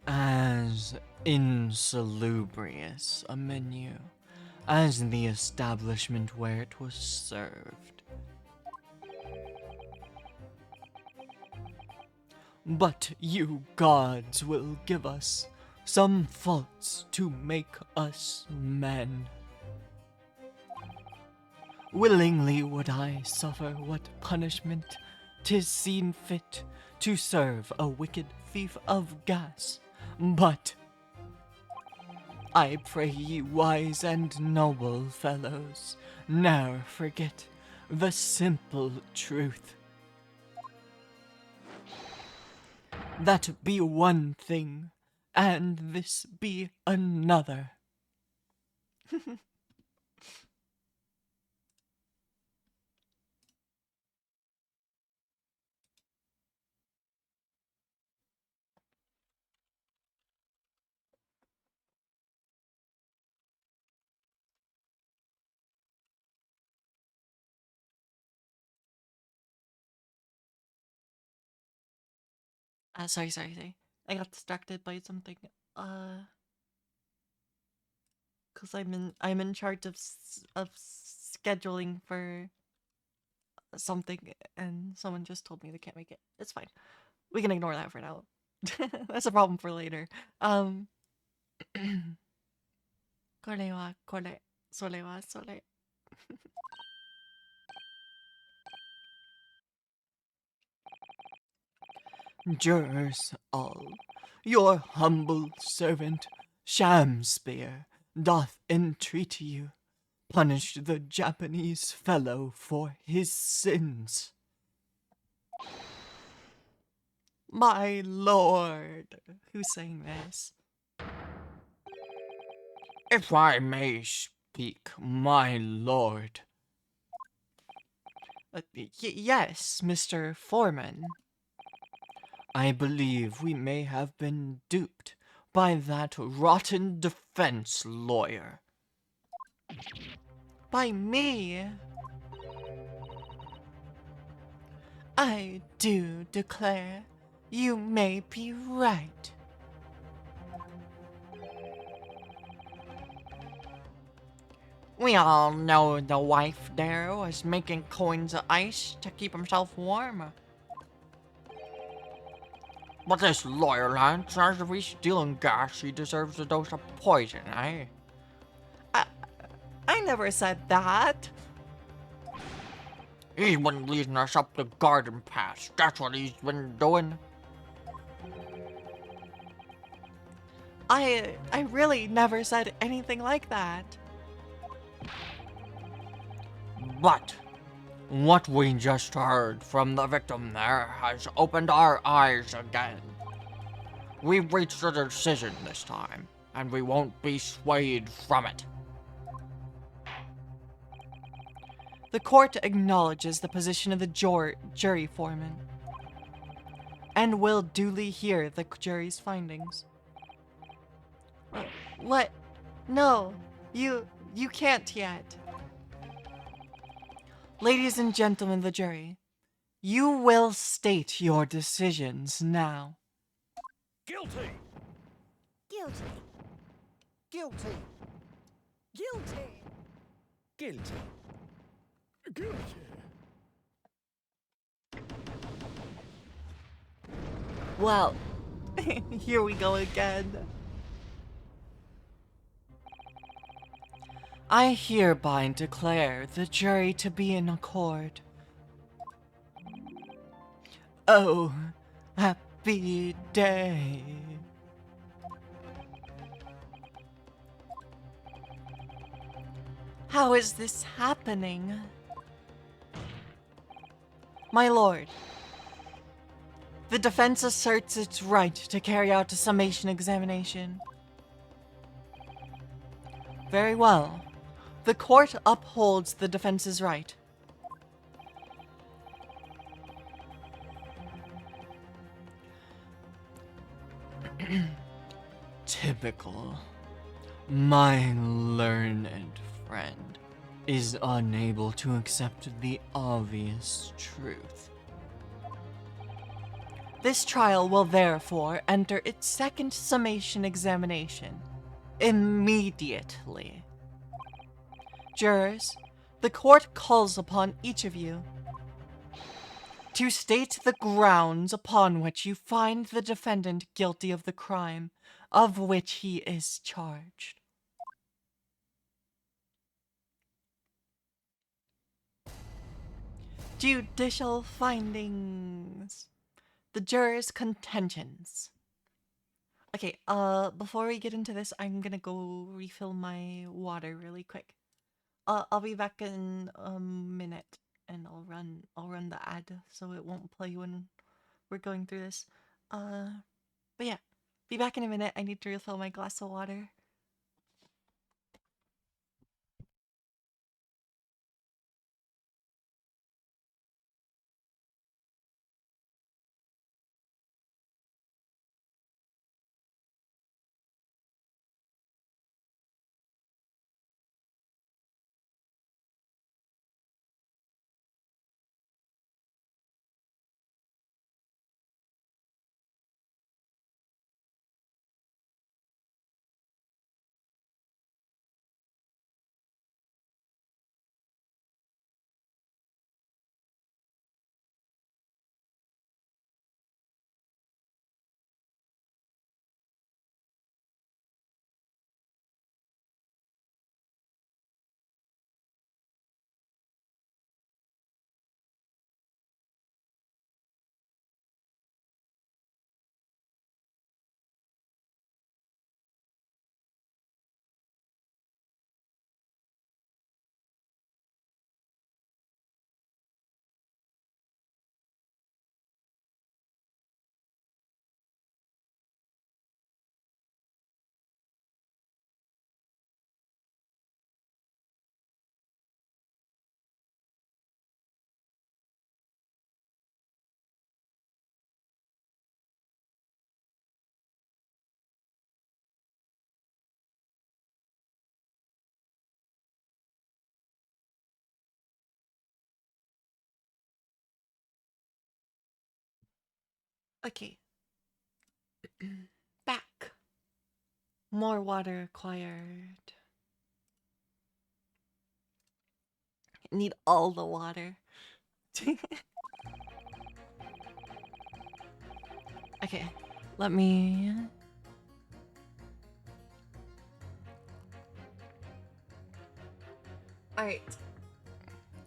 Speaker 3: As insalubrious a menu as the establishment where it was served. But you gods will give us some faults to make us men. Willingly would I suffer what punishment 'tis seen fit to serve a wicked thief of gas, but I pray ye wise and noble fellows, ne'er forget the simple truth. That be one thing, and this be another.
Speaker 1: Sorry. I got distracted by something. Cause I'm in charge of scheduling for something, and someone just told me they can't make it. It's fine. We can ignore that for now. That's a problem for later. これはこれ、それはそれ。
Speaker 3: Jurors all, your humble servant, Shamspear, doth entreat you, punish the Japanese fellow for his sins.
Speaker 1: My lord, who's saying this?
Speaker 3: If I may speak, my lord.
Speaker 1: Yes, Mr. Foreman.
Speaker 3: I believe we may have been duped by that rotten defense lawyer.
Speaker 1: By me? I do declare you may be right. We all know the wife there was making coins of ice to keep himself warm.
Speaker 3: But this lawyer lad says if he's stealing gas, he deserves a dose of poison, eh?
Speaker 1: I never said that.
Speaker 3: He's been leading us up the garden path. That's what he's been doing.
Speaker 1: I really never said anything like that.
Speaker 3: But what we just heard from the victim there has opened our eyes again. We've reached a decision this time, and we won't be swayed from it.
Speaker 1: The court acknowledges the position of the jury foreman and will duly hear the jury's findings. What? No, you can't yet. Ladies and gentlemen of the jury, you will state your decisions now.
Speaker 2: Guilty!
Speaker 4: Guilty.
Speaker 2: Guilty!
Speaker 4: Guilty.
Speaker 2: Guilty! Guilty!
Speaker 1: Well, here we go again. I hereby declare the jury to be in accord. Oh, happy day. How is this happening? My lord, the defense asserts its right to carry out a summation examination. Very well. The court upholds the defense's right.
Speaker 3: Typical. My learned friend is unable to accept the obvious truth.
Speaker 1: This trial will therefore enter its second summation examination immediately. Jurors, the court calls upon each of you to state the grounds upon which you find the defendant guilty of the crime of which he is charged. Judicial findings. The jurors' contentions. Okay, before we get into this, I'm gonna go refill my water really quick. I'll be back in a minute, and I'll run the ad so it won't play when we're going through this. Uh, but yeah, be back in a minute. I need to refill my glass of water. Okay, back. More water required. Need all the water. Okay, let me. Alright.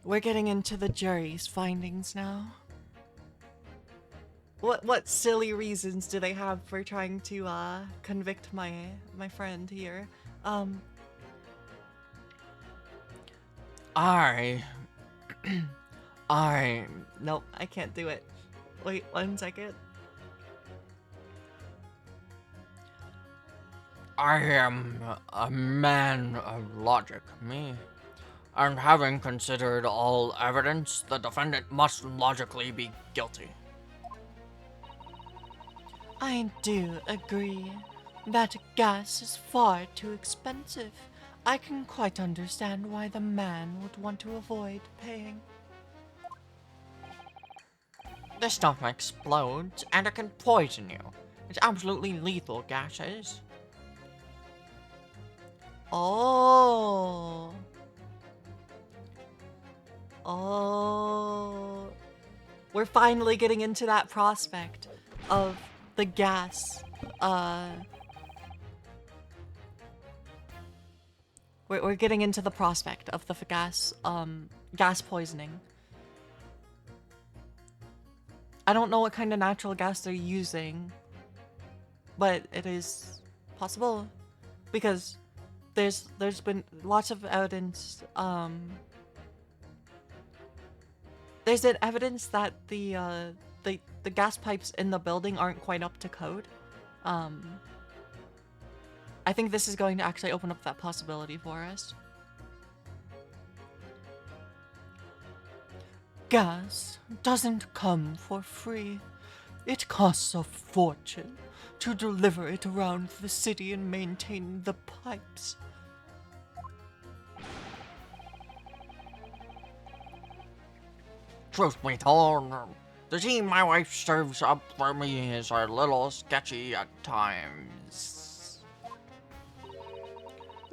Speaker 1: We're getting into the jury's findings now. What silly reasons do they have for trying to convict my friend here?
Speaker 3: I.
Speaker 1: Nope, I can't do it. Wait 1 second.
Speaker 3: I am a man of logic, me. And having considered all evidence, the defendant must logically be guilty.
Speaker 1: I do agree. That gas is far too expensive. I can quite understand why the man would want to avoid paying.
Speaker 3: This stuff explodes, and it can poison you. It's absolutely lethal gases.
Speaker 1: Oh. Oh. We're finally getting into that prospect of the gas. We're getting into the prospect of the gas poisoning. I don't know what kind of natural gas they're using, but it is possible because there's been lots of evidence. There's an evidence that the gas pipes in the building aren't quite up to code. I think this is going to actually open up that possibility for us. Gas doesn't come for free. It costs a fortune to deliver it around the city and maintain the pipes.
Speaker 3: Truth be told, the tea my wife serves up for me is a little sketchy at times.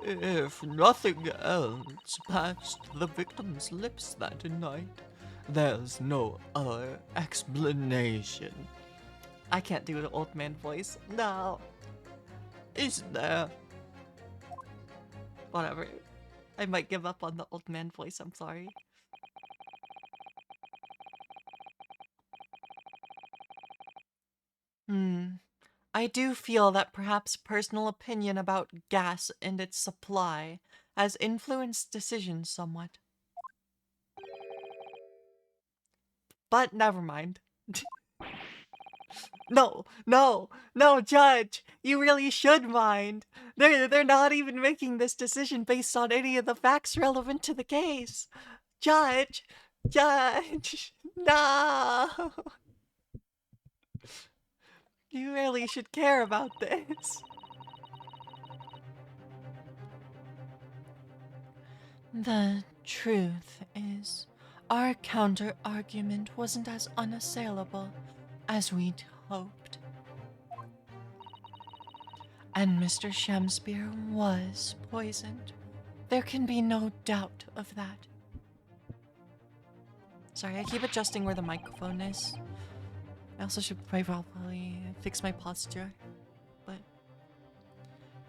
Speaker 1: If nothing else passed the victim's lips that night, there's no other explanation. I can't do an old man voice. No. Is there? Whatever. I might give up on the old man voice, I'm sorry. I do feel that perhaps personal opinion about gas and its supply has influenced decisions somewhat. But never mind. No, no, no, Judge! You really should mind! They're not even making this decision based on any of the facts relevant to the case! Judge! Judge! No! You really should care about this. The truth is, our counter-argument wasn't as unassailable as we'd hoped. And Mr. Shamspeare was poisoned. There can be no doubt of that. Sorry, I keep adjusting where the microphone is. I also should probably fix my posture. But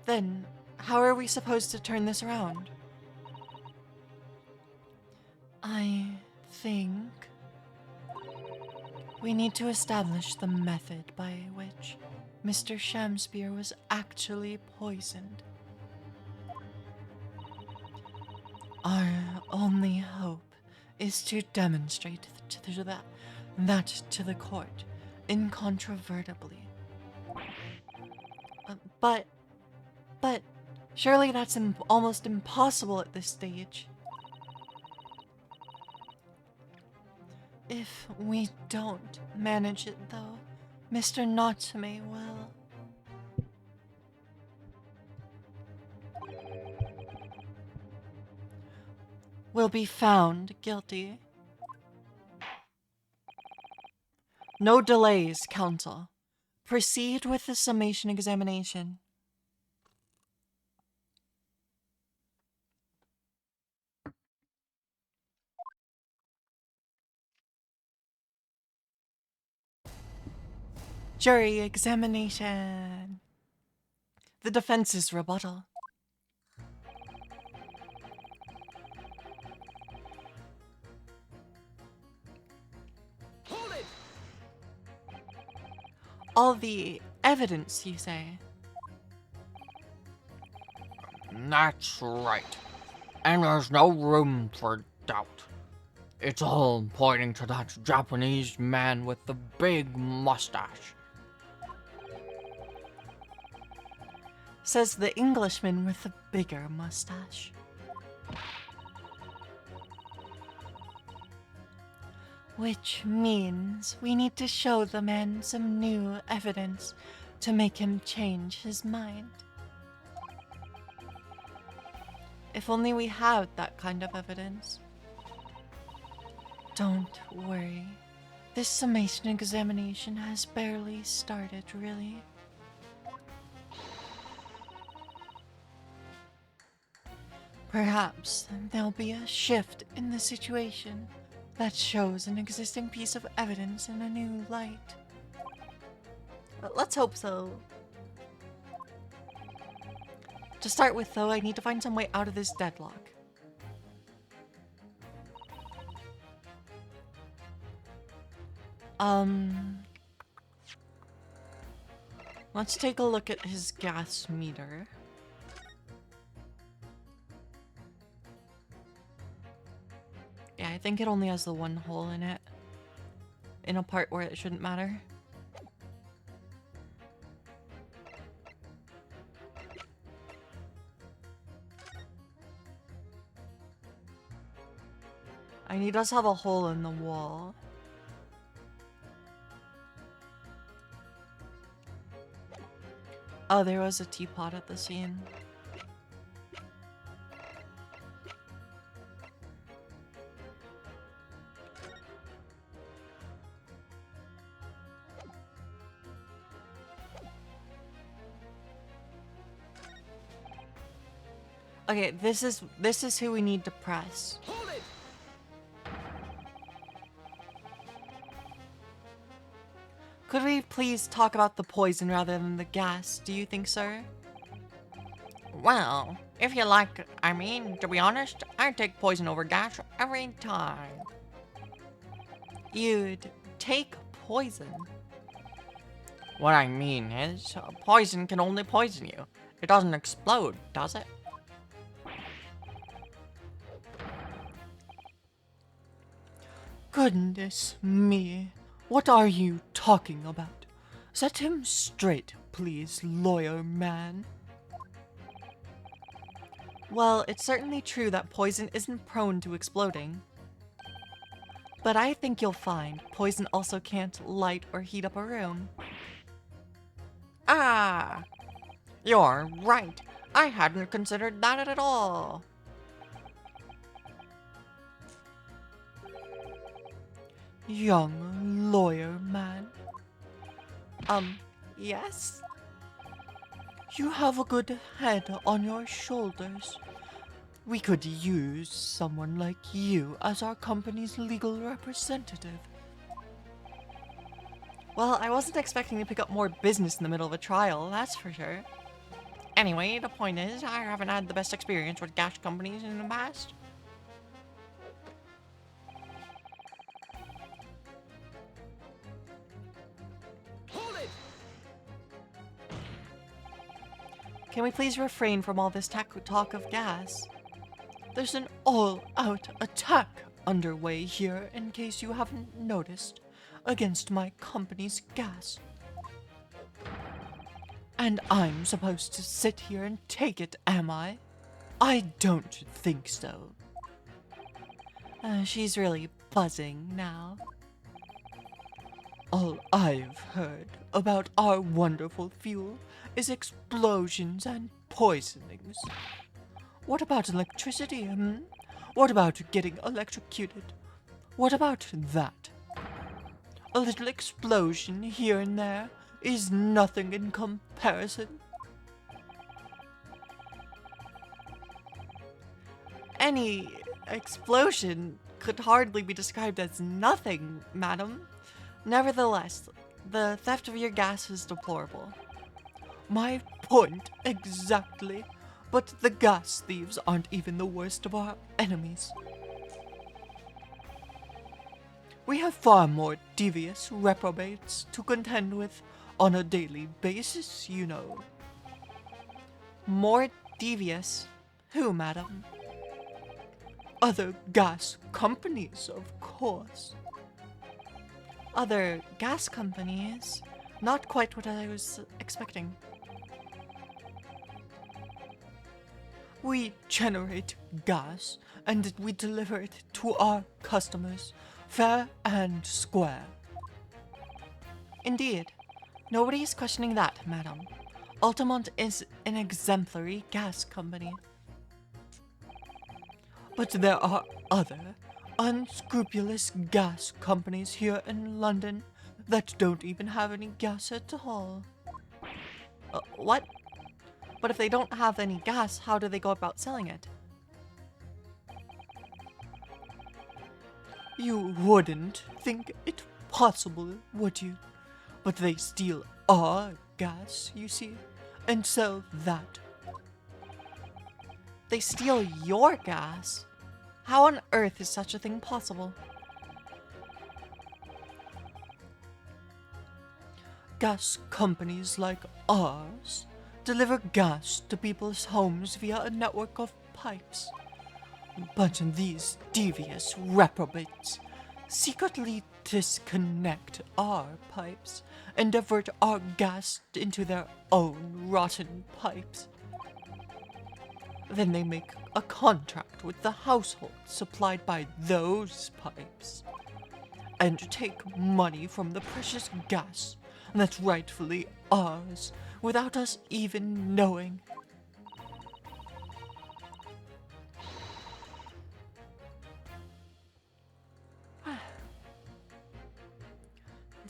Speaker 1: then, how are we supposed to turn this around? I think we need to establish the method by which Mr. Shamspeare was actually poisoned. Our only hope is to demonstrate that to the court incontrovertibly. But surely that's almost impossible at this stage. If we don't manage it, though, Mr. Natsume will be found guilty. No delays, Counsel. Proceed with the summation examination. Jury examination. The defense's rebuttal.
Speaker 2: Hold it!
Speaker 1: All the evidence, you say?
Speaker 3: That's right. And there's no room for doubt. It's all pointing to that Japanese man with the big mustache.
Speaker 1: Says the Englishman with the bigger mustache. Which means we need to show the man some new evidence to make him change his mind. If only we had that kind of evidence. Don't worry. This summation examination has barely started, really. Perhaps there'll be a shift in the situation that shows an existing piece of evidence in a new light. Let's hope so. To start with, though, I need to find some way out of this deadlock. Let's take a look at his gas meter. Yeah, I think it only has the one hole in it. In a part where it shouldn't matter. And he does have a hole in the wall. Oh, there was a teapot at the scene. Okay, this is who we need to press.
Speaker 2: Hold it!
Speaker 1: Could we please talk about the poison rather than the gas, do you think, sir? Well, if you like, I mean, to be honest, I'd take poison over gas every time. You'd take poison?
Speaker 3: What I mean is, poison can only poison you. It doesn't explode, does it?
Speaker 1: Goodness me. What are you talking about? Set him straight, please, lawyer man. Well, it's certainly true that poison isn't prone to exploding. But I think you'll find poison also can't light or heat up a room.
Speaker 3: Ah! You're right. I hadn't considered that at all.
Speaker 1: Young lawyer man.
Speaker 3: Yes?
Speaker 1: You have a good head on your shoulders. We could use someone like you as our company's legal representative.
Speaker 3: Well, I wasn't expecting to pick up more business in the middle of a trial, that's for sure. Anyway, the point is, I haven't had the best experience with gas companies in the past.
Speaker 2: Hold it!
Speaker 1: Can we please refrain from all this talk of gas? There's an all-out attack underway here, in case you haven't noticed, against my company's gas. And I'm supposed to sit here and take it, am I? I don't think so. She's really buzzing now. All I've heard about our wonderful fuel is explosions and poisonings. What about electricity, hmm? What about getting electrocuted? What about that? A little explosion here and there is nothing in comparison.
Speaker 3: Any explosion could hardly be described as nothing, madam. Nevertheless, the theft of your gas is deplorable.
Speaker 1: My point exactly. But the gas thieves aren't even the worst of our enemies. We have far more devious reprobates to contend with on a daily basis, you know.
Speaker 3: More devious? Who, madam?
Speaker 1: Other gas companies, of course.
Speaker 3: Other gas companies? Not quite what I was expecting.
Speaker 1: We generate gas and we deliver it to our customers, fair and square.
Speaker 3: Indeed. Nobody is questioning that, madam. Altamont is an exemplary gas company.
Speaker 1: But there are other unscrupulous gas companies here in London that don't even have any gas at all.
Speaker 3: What? But if they don't have any gas, how do they go about selling it?
Speaker 1: You wouldn't think it possible, would you? But they steal our gas, you see, and sell that.
Speaker 3: They steal your gas? How on earth is such a thing possible?
Speaker 1: Gas companies like ours deliver gas to people's homes via a network of pipes. But these devious reprobates secretly disconnect our pipes and divert our gas into their own rotten pipes. Then they make a contract with the household supplied by those pipes and take money from the precious gas that's rightfully ours without us even knowing.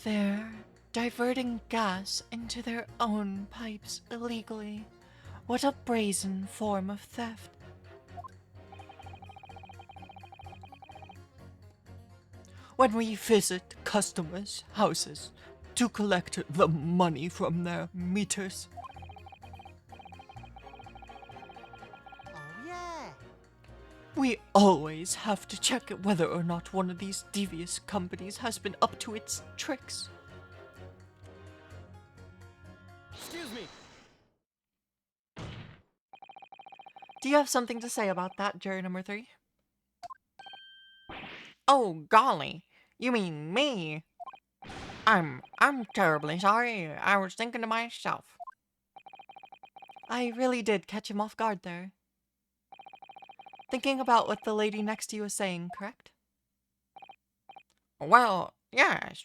Speaker 1: They're diverting gas into their own pipes illegally. What a brazen form of theft. When we visit customers' houses to collect the money from their meters,
Speaker 2: Oh, yeah.
Speaker 1: we always have to check whether or not one of these devious companies has been up to its tricks.
Speaker 2: Excuse me.
Speaker 1: Do you have something to say about that, juror number 3? Oh, golly. You mean me? I'm terribly sorry. I was thinking to myself. I really did catch him off guard there. Thinking about what the lady next to you was saying, correct? Well, yes.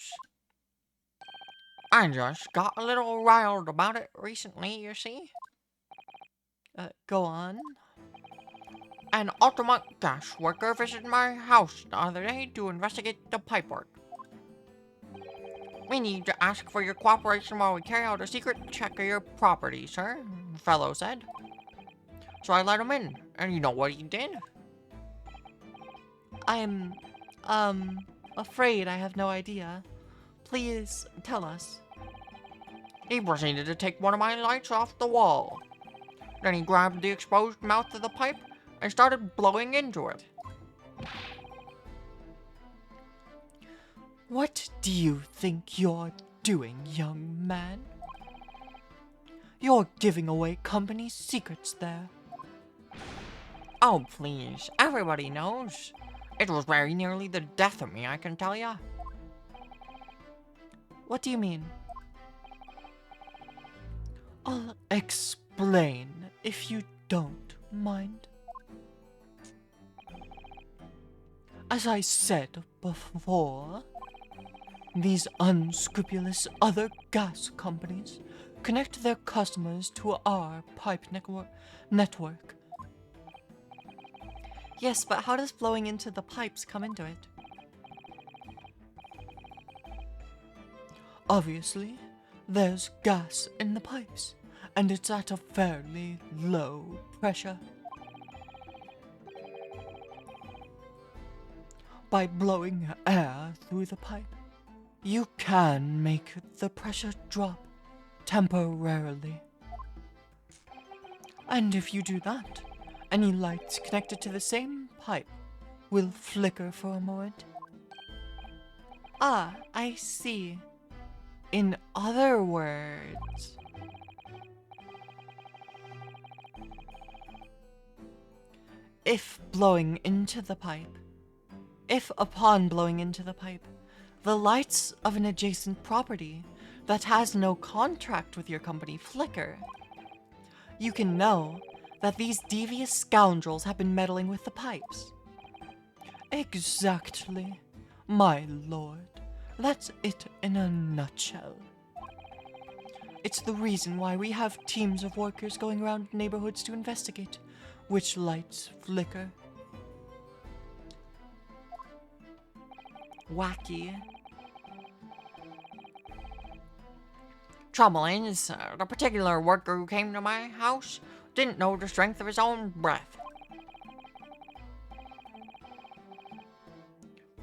Speaker 1: I just got a little riled about it recently, you see. Go on. An ultimate gas worker visited my house the other day to investigate the pipework. We need to ask for your cooperation while we carry out a secret check of your property, sir, the fellow said. So I let him in, and you know what he did? I'm, afraid I have no idea. Please tell us. He proceeded to take one of my lights off the wall. Then he grabbed the exposed mouth of the pipe and started blowing into it. What do you think you're doing, young man? You're giving away company secrets there. Oh, please. Everybody knows. It was very nearly the death of me, I can tell ya. What do you mean? I'll explain if you don't mind. As I said before, these unscrupulous other gas companies connect their customers to our pipe network. Yes, but how does blowing into the pipes come into it? Obviously, there's gas in the pipes, and it's at a fairly low pressure. By blowing air through the pipe, you can make the pressure drop temporarily. And if you do that, any lights connected to the same pipe will flicker for a moment. Ah, I see. In other words, if upon blowing into the pipe, the lights of an adjacent property that has no contract with your company flicker, you can know that these devious scoundrels have been meddling with the pipes. Exactly, my lord. That's it in a nutshell. It's the reason why we have teams of workers going around neighborhoods to investigate which lights flicker. Wacky. Trouble is, the particular worker who came to my house didn't know the strength of his own breath.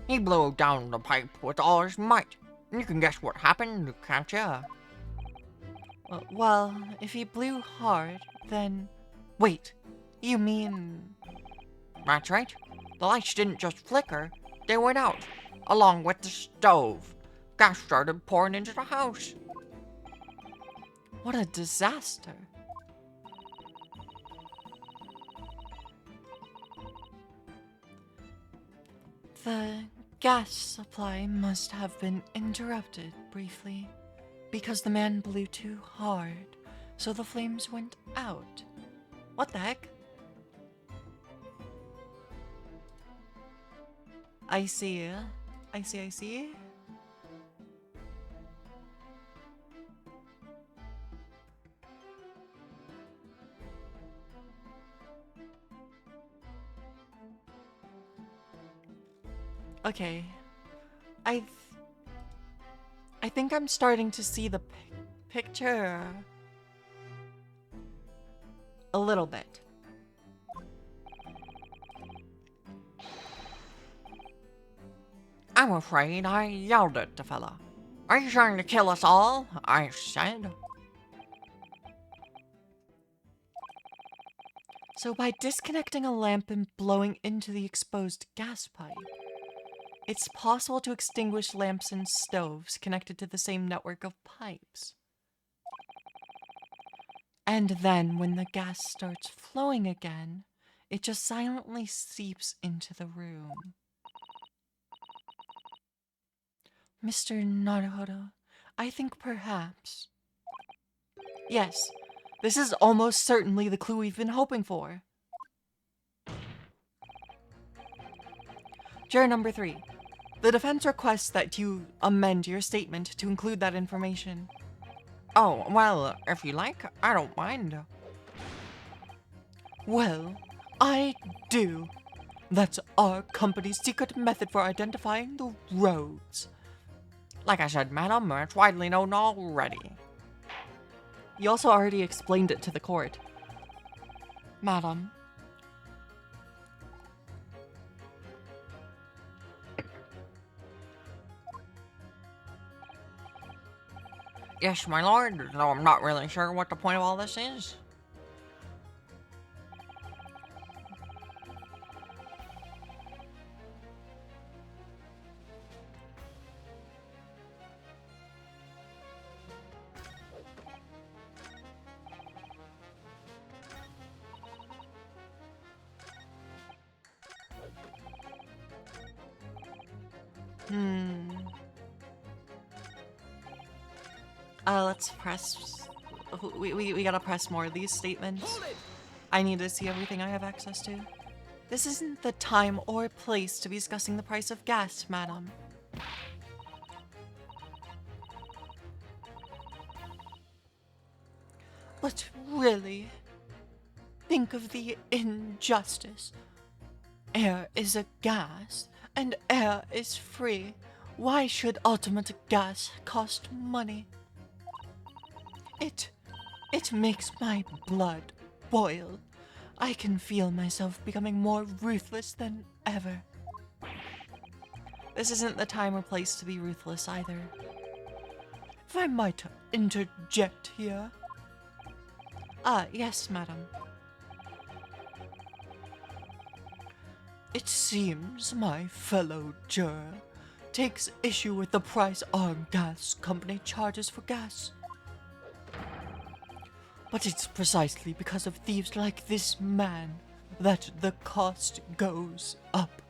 Speaker 1: He blew down the pipe with all his might. You can guess what happened, can't ya? Well, if he blew hard, then... Wait, you mean... That's right. The lights didn't just flicker, they went out, along with the stove. Gas started pouring into the house. What a disaster. The gas supply must have been interrupted briefly because the man blew too hard, so the flames went out. What the heck? I see. I see. Okay. I think I'm starting to see the picture a little bit. I'm afraid I yelled at the fella. Are you trying to kill us all? I said. So by disconnecting a lamp and blowing into the exposed gas pipe, it's possible to extinguish lamps and stoves connected to the same network of pipes. And then when the gas starts flowing again, it just silently seeps into the room. Mr. Naruhodo, I think perhaps... Yes, this is almost certainly the clue we've been hoping for. Juror number 3. The defense requests that you amend your statement to include that information.
Speaker 3: Oh, well, if you like, I don't mind.
Speaker 1: Well, I do. That's our company's secret method for identifying the roads.
Speaker 3: Like I said, madam, it's widely known already.
Speaker 1: You also already explained it to the court. Madam.
Speaker 3: Yes, my lord, though I'm not really sure what the point of all this is.
Speaker 1: Let's press... We gotta press more of these statements.
Speaker 2: Hold it!
Speaker 1: I need to see everything I have access to. This isn't the time or place to be discussing the price of gas, madam. But really, think of the injustice. Air is a gas, and air is free. Why should ultimate gas cost money? It makes my blood boil. I can feel myself becoming more ruthless than ever. This isn't the time or place to be ruthless either. If I might interject here. Yes, madam. It seems my fellow juror takes issue with the price our gas company charges for gas. But it's precisely because of thieves like this man that the cost goes up.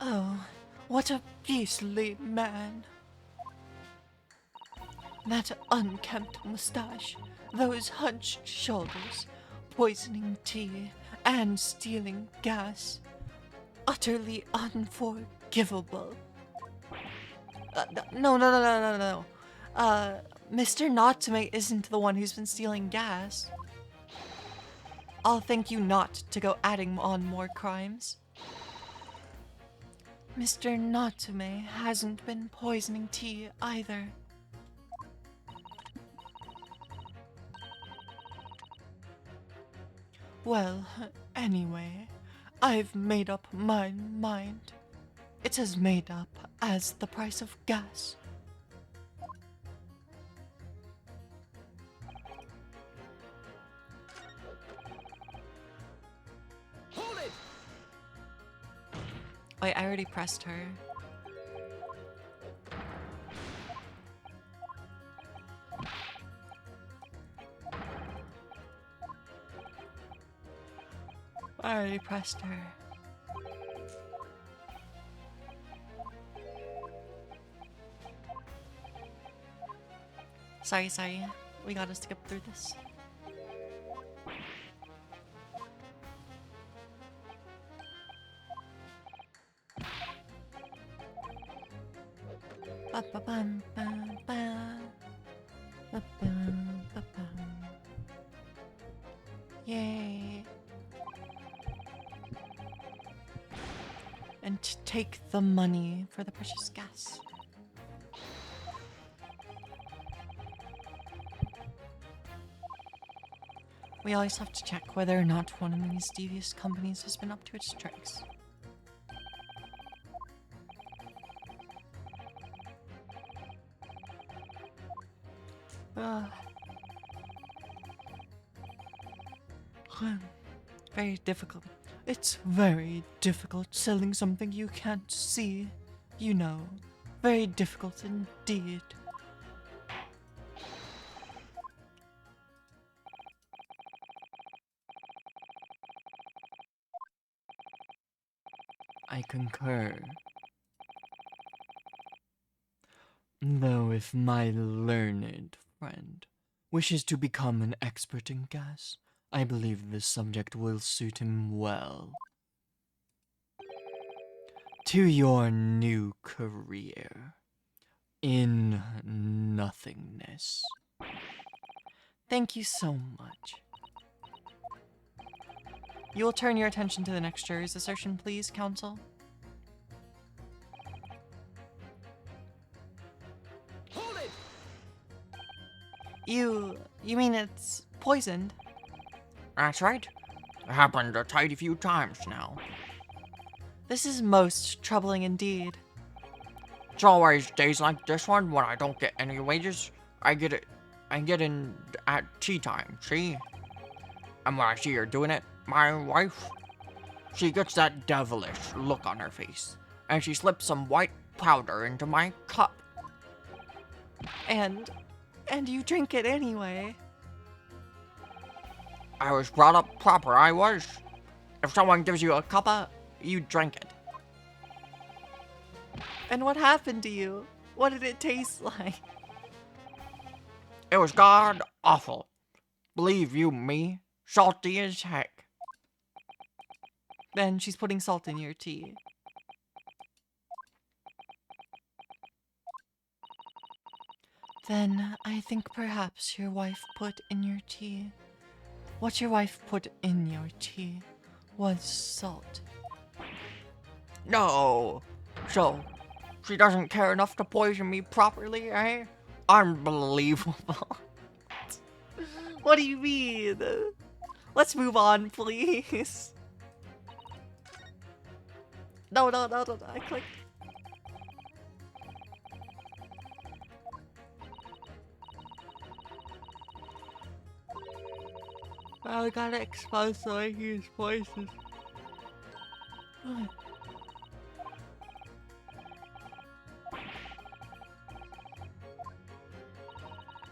Speaker 1: Oh, what a beastly man. That unkempt mustache, those hunched shoulders, poisoning tea, and stealing gas. Utterly unforgivable. No. Mr. Natsume isn't the one who's been stealing gas. I'll thank you not to go adding on more crimes. Mr. Natsume hasn't been poisoning tea either. Well, anyway, I've made up my mind. It's as made up as the price of gas.
Speaker 2: Hold it!
Speaker 1: Wait, I already pressed her. I already pressed her. Sorry. We gotta skip through this. Yay. And take the money for the precious gas. We always have to check whether or not one of these devious companies has been up to its tricks. Very difficult. It's very difficult selling something you can't see. You know, very difficult indeed.
Speaker 3: I concur. Though if my learned friend wishes to become an expert in gas, I believe this subject will suit him well. To your new career in nothingness.
Speaker 1: Thank you so much. You will turn your attention to the next juror's assertion, please, counsel.
Speaker 2: Hold it!
Speaker 1: You mean it's poisoned?
Speaker 3: That's right. It happened a tidy few times now.
Speaker 1: This is most troubling indeed.
Speaker 3: It's always days like this one when I don't get any wages. I get in at tea time, see? And when I see her doing it, my wife, she gets that devilish look on her face, and she slips some white powder into my cup.
Speaker 1: And you drink it anyway.
Speaker 3: I was brought up proper, I was. If someone gives you a cuppa, you drink it.
Speaker 1: And what happened to you? What did it taste like?
Speaker 3: It was god awful. Believe you me, salty as heck.
Speaker 1: Then she's putting salt in your tea. Then I think perhaps your wife put in your tea. What your wife put in your tea was salt.
Speaker 3: No. So, she doesn't care enough to poison me properly, eh? Unbelievable.
Speaker 1: What do you mean? Let's move on, please. No, I clicked. I gotta expose the way he uses voices.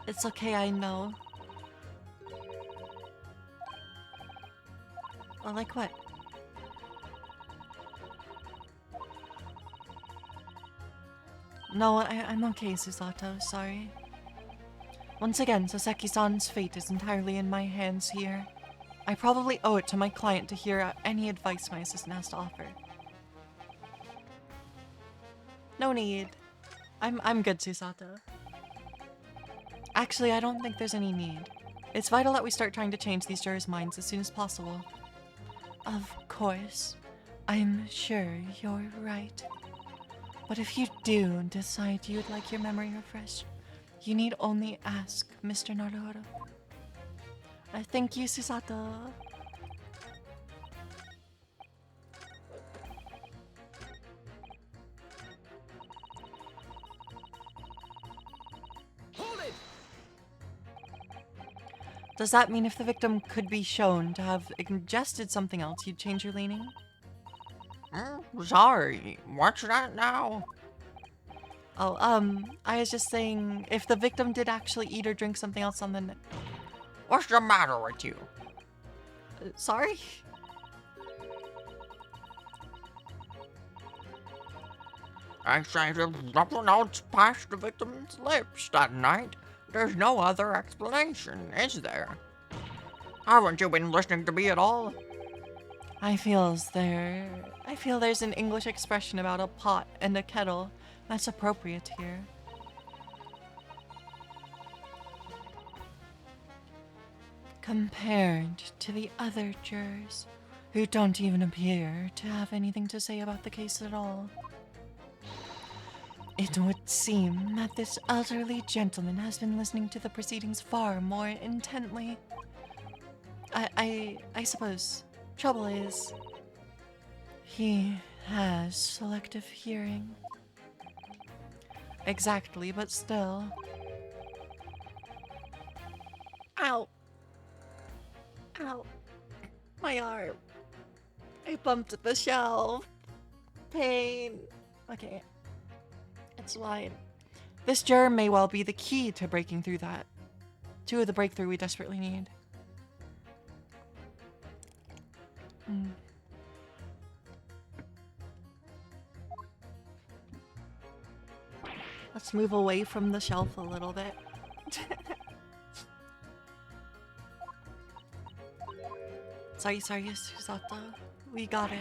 Speaker 1: It's okay, I know. Oh, like what? No, I'm okay, Susato, sorry. Once again, Soseki-san's fate is entirely in my hands here. I probably owe it to my client to hear any advice my assistant has to offer. No need. I'm good, Susato. Actually, I don't think there's any need. It's vital that we start trying to change these jurors' minds as soon as possible. Of course. I'm sure you're right. But if you do decide you'd like your memory refreshed, you need only ask Mr. Naruhodo. Thank you, Susato.
Speaker 2: Hold it!
Speaker 1: Does that mean if the victim could be shown to have ingested something else, you'd change your leaning?
Speaker 3: Sorry, what's that now?
Speaker 1: Oh, I was just saying, if the victim did actually eat or drink something else on the
Speaker 3: What's the matter with you?
Speaker 1: sorry?
Speaker 3: I say there's nothing else past the victim's lips that night. There's no other explanation, is there? Haven't you been listening to me at all?
Speaker 1: I feel there's an English expression about a pot and a kettle that's appropriate here. Compared to the other jurors, who don't even appear to have anything to say about the case at all. It would seem that this elderly gentleman has been listening to the proceedings far more intently. I suppose trouble is he has selective hearing. Exactly, but still. Ow. Ow. My arm. I bumped the shelf. Pain. Okay. It's fine. This germ may well be the key to breaking through that. To the breakthrough we desperately need. Let's move away from the shelf a little bit. Sorry, Susato. We got it.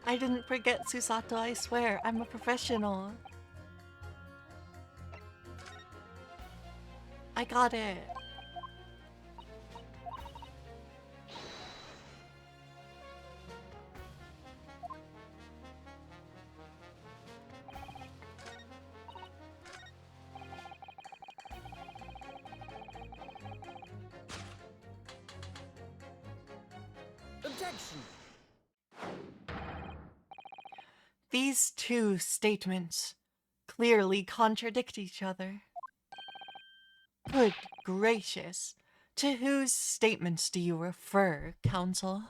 Speaker 1: I didn't forget, Susato, I swear. I'm a professional. I got it.
Speaker 2: Objection.
Speaker 1: These two statements clearly contradict each other. Good gracious. To whose statements do you refer, Counsel?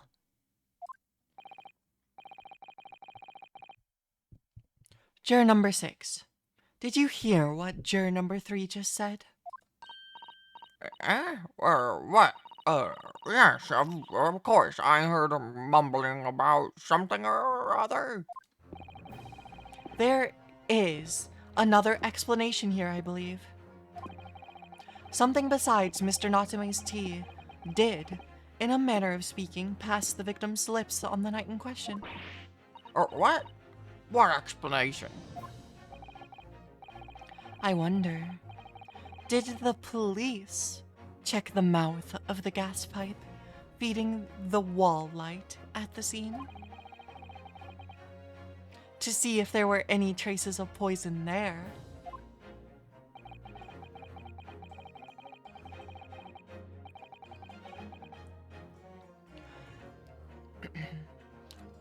Speaker 1: Juror number 6. Did you hear what juror number 3 just said?
Speaker 3: What? Yes, of course. I heard him mumbling about something or other.
Speaker 1: There is another explanation here, I believe. Something besides Mr. Natsume's tea did, in a manner of speaking, pass the victim's lips on the night in question.
Speaker 3: What? What explanation?
Speaker 1: I wonder, did the police check the mouth of the gas pipe feeding the wall light at the scene? To see if there were any traces of poison there.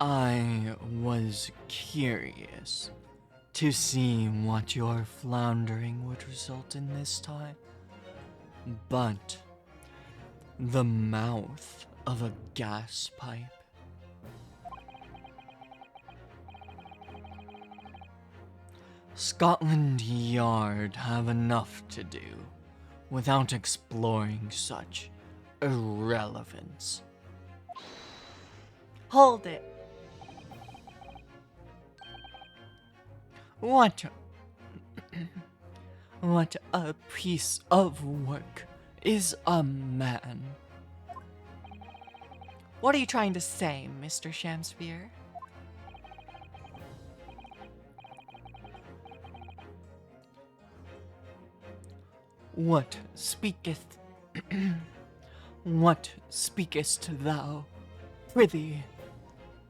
Speaker 3: I was curious to see what your floundering would result in this time. But the mouth of a gas pipe. Scotland Yard have enough to do without exploring such irrelevance.
Speaker 1: Hold it.
Speaker 3: What a piece of work is a man.
Speaker 1: What are you trying to say, Mr. Shamsphere?
Speaker 3: What speaketh what speakest thou? Prithee,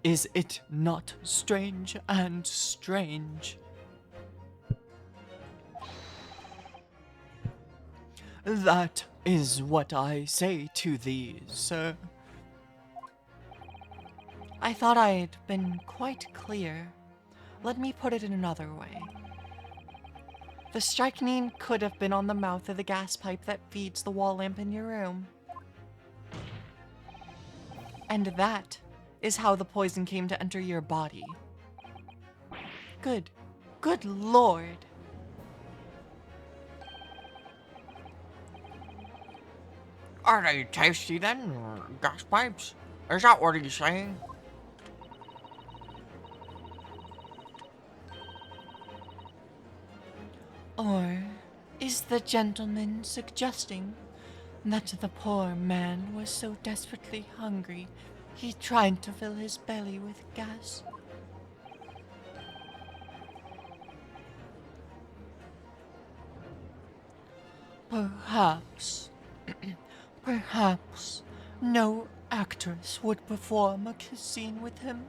Speaker 3: is it not strange and strange? That is what I say to thee, sir.
Speaker 1: I thought I'd been quite clear. Let me put it in another way. The strychnine could have been on the mouth of the gas pipe that feeds the wall lamp in your room. And that is how the poison came to enter your body. Good lord.
Speaker 3: Are they tasty then, gas pipes? Is that what he's saying?
Speaker 1: Or is the gentleman suggesting that the poor man was so desperately hungry he tried to fill his belly with gas? Perhaps, perhaps no actress would perform a kiss scene with him.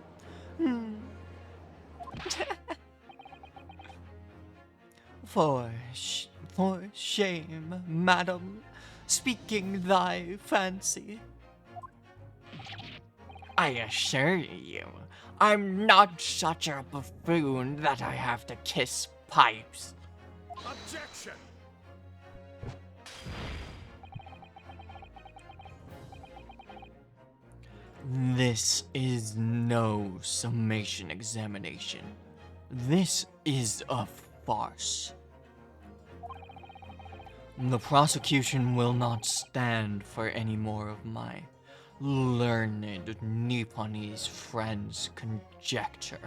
Speaker 3: For shame, madam, speaking thy fancy. I assure you, I'm not such a buffoon that I have to kiss pipes.
Speaker 2: Objection.
Speaker 3: This is no summation examination. This is a farce. The prosecution will not stand for any more of my learned Nipponese friends conjecture.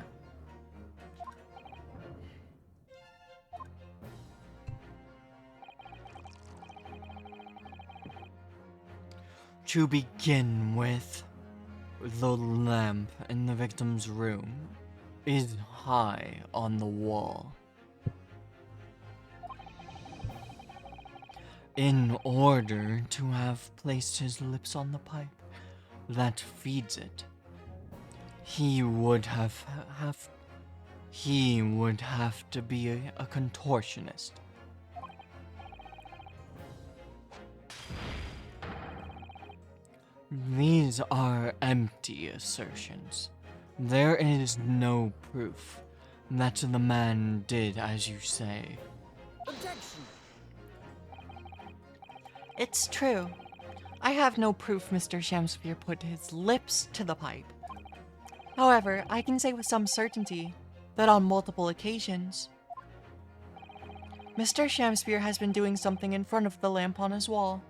Speaker 3: To begin with, the lamp in the victim's room is high on the wall. In order to have placed his lips on the pipe that feeds it, he would have to be a contortionist. These are empty assertions. There is no proof that the man did as you say.
Speaker 2: Objection!
Speaker 1: It's true. I have no proof Mr. Shamsphere put his lips to the pipe. However, I can say with some certainty that on multiple occasions, Mr. Shamsphere has been doing something in front of the lamp on his wall.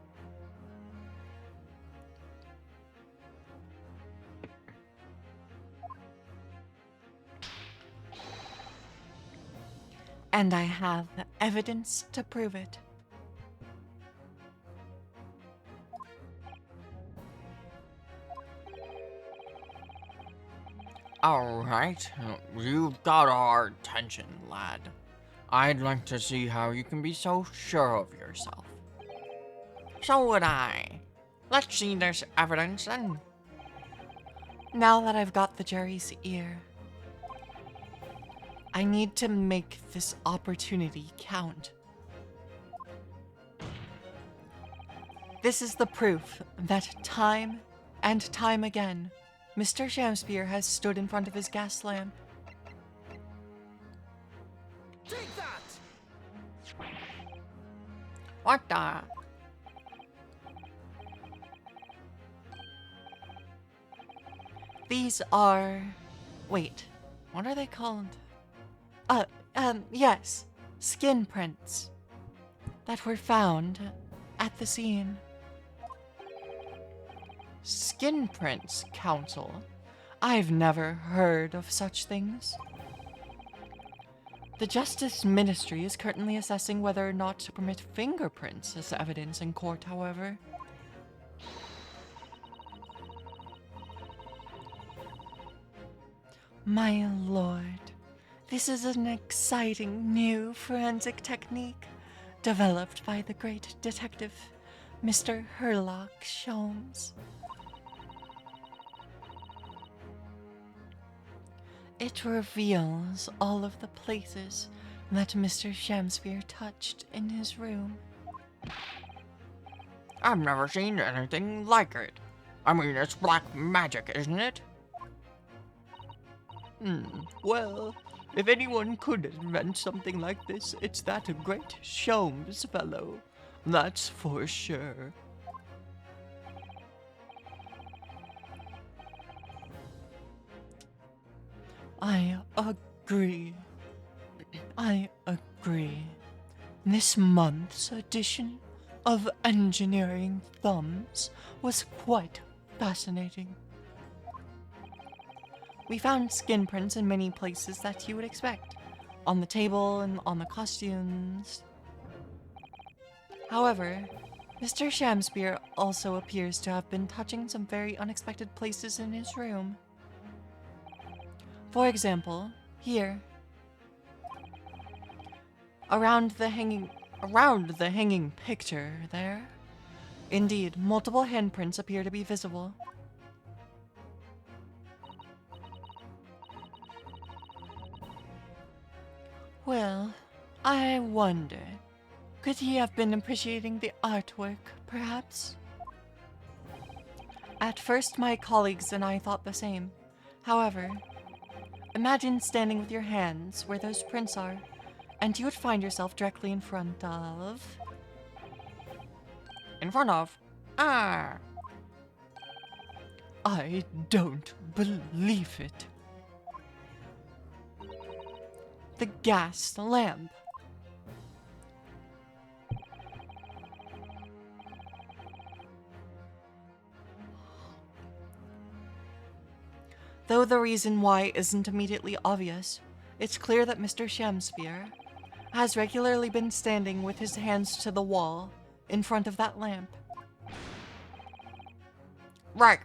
Speaker 1: And I have evidence to prove it.
Speaker 3: Alright, you've got our attention, lad. I'd like to see how you can be so sure of yourself.
Speaker 1: So would I. Let's see this evidence then. Now that I've got the jury's ear, I need to make this opportunity count. This is the proof that time and time again, Mr. Shamsphere has stood in front of his gas lamp.
Speaker 2: Take that!
Speaker 1: What the? These are... Wait, what are they called? Yes, skin prints that were found at the scene. Skin prints, Counsel? I've never heard of such things. The Justice Ministry is currently assessing whether or not to permit fingerprints as evidence in court, however. My lord, this is an exciting new forensic technique developed by the great detective, Mr. Herlock Sholmes. It reveals all of the places that Mr. Shamsphere touched in his room.
Speaker 3: I've never seen anything like it. I mean, it's black magic, isn't it?
Speaker 1: Well, if anyone could invent something like this, it's that great Sholmes fellow. That's for sure. I agree. I agree. This month's edition of Engineering Thumbs was quite fascinating. We found skin prints in many places that you would expect. On the table and on the costumes. However, Mr. Shamsphere also appears to have been touching some very unexpected places in his room. For example, here. Around the hanging picture there. Indeed, multiple handprints appear to be visible. Well, I wonder, could he have been appreciating the artwork, perhaps? At first, my colleagues and I thought the same. However, imagine standing with your hands where those prints are, and you would find yourself directly in front of... I don't believe it. The gas lamp. Though the reason why isn't immediately obvious, it's clear that Mr. Shamspear has regularly been standing with his hands to the wall in front of that lamp.
Speaker 3: Right.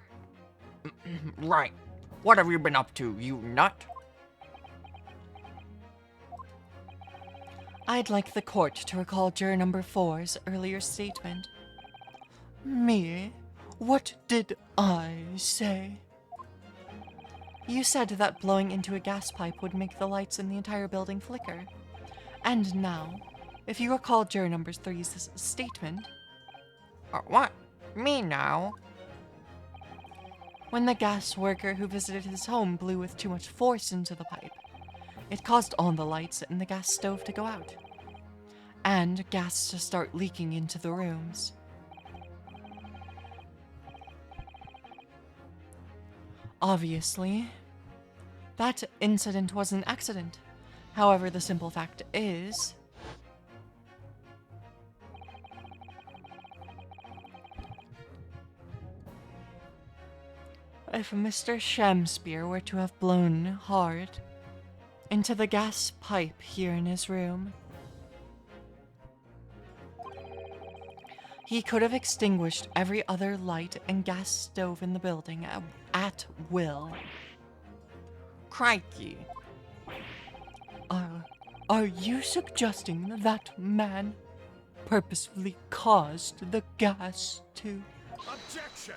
Speaker 3: Right. What have you been up to, you nut?
Speaker 1: I'd like the court to recall juror number 4's earlier statement. Me? What did I say? You said that blowing into a gas pipe would make the lights in the entire building flicker. And now, if you recall juror number 3's statement,
Speaker 3: What? Me now?
Speaker 1: when the gas worker who visited his home blew with too much force into the pipe, it caused all the lights in the gas stove to go out, and gas to start leaking into the rooms. Obviously, that incident was an accident. However, the simple fact is, if Mr. Shamspear were to have blown hard into the gas pipe here in his room, he could have extinguished every other light and gas stove in the building at will.
Speaker 3: Crikey.
Speaker 1: Are you suggesting that man purposefully caused the gas to...
Speaker 2: Objection!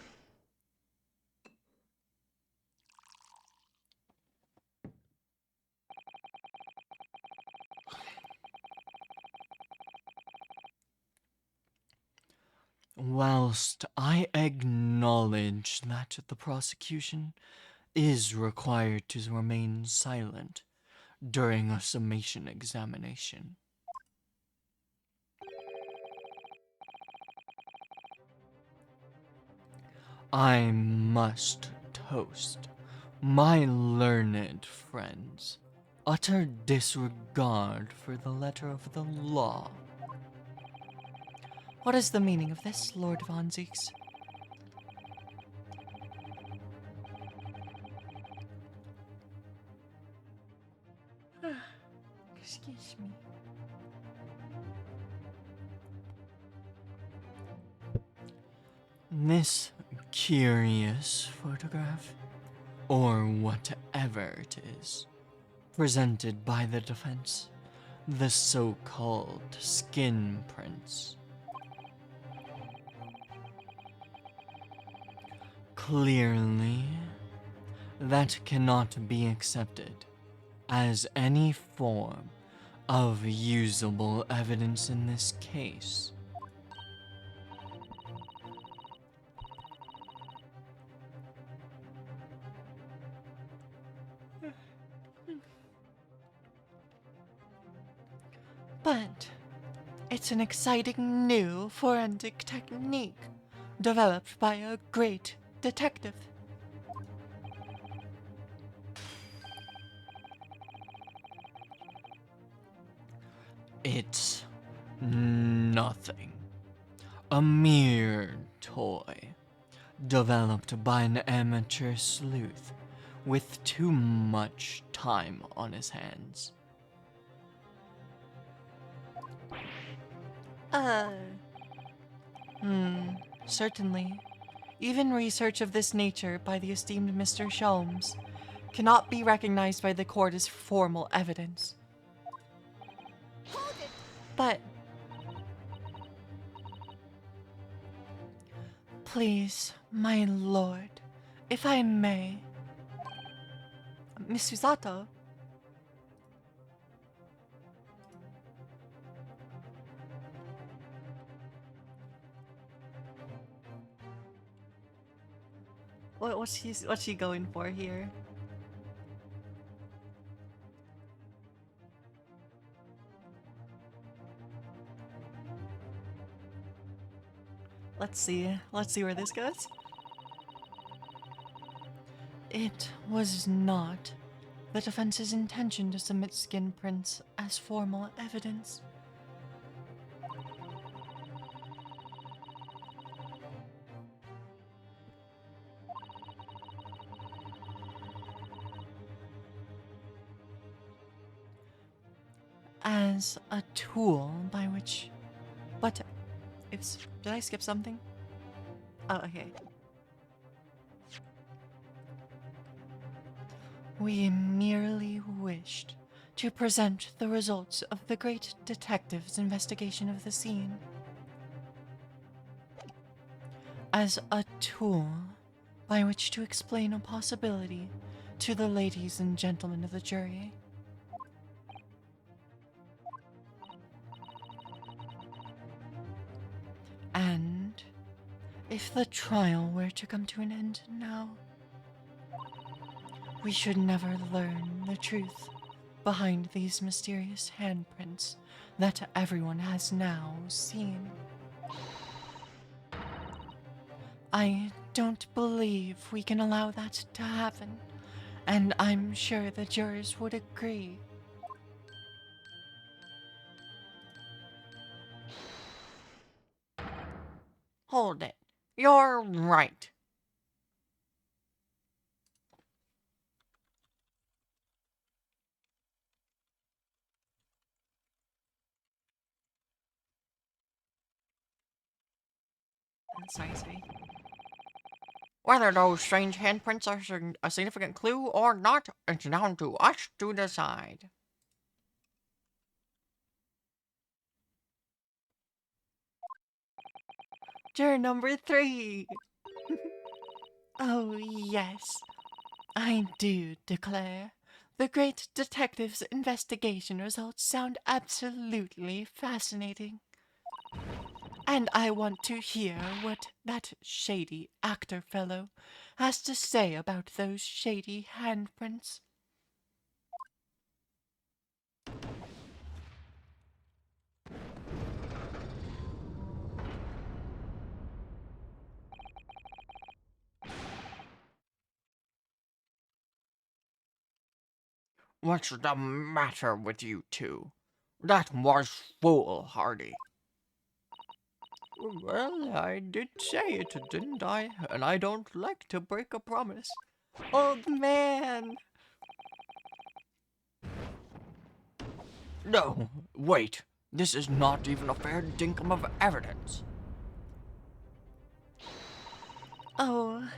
Speaker 3: Whilst I acknowledge that the prosecution is required to remain silent during a summation examination, I must toast my learned friend's utter disregard for the letter of the law.
Speaker 1: What is the meaning of this, Lord Von Zieks? Excuse me.
Speaker 3: This curious photograph, or whatever it is, presented by the defense, the so-called skin prints, clearly, that cannot be accepted as any form of usable evidence in this case.
Speaker 1: But it's an exciting new forensic technique developed by a great detective.
Speaker 3: It's nothing. A mere toy, developed by an amateur sleuth with too much time on his hands.
Speaker 1: Certainly. Even research of this nature by the esteemed Mr. Sholmes cannot be recognized by the court as formal evidence.
Speaker 4: Hold it!
Speaker 1: But... please, my lord, if I may... Miss Susato? What's she going for here? Let's see where this goes. It was not the defense's intention to submit skin prints as formal evidence. as a tool by which. But, did I skip something? Oh, okay. We merely wished to present the results of the great detective's investigation of the scene as a tool by which to explain a possibility to the ladies and gentlemen of the jury. And if the trial were to come to an end now, we should never learn the truth behind these mysterious handprints that everyone has now seen. I don't believe we can allow that to happen, and I'm sure the jurors would agree. Hold it. You're right. Sorry. Whether those strange handprints are a significant clue or not, it's down to us to decide. Juror number 3. Oh, yes. I do declare. The great detective's investigation results sound absolutely fascinating. And I want to hear what that shady actor fellow has to say about those shady handprints.
Speaker 3: What's the matter with you two? That was foolhardy.
Speaker 1: Well, I did say it, didn't I? And I don't like to break a promise. Old man!
Speaker 3: No, wait. This is not even a fair dinkum of evidence.
Speaker 1: Oh,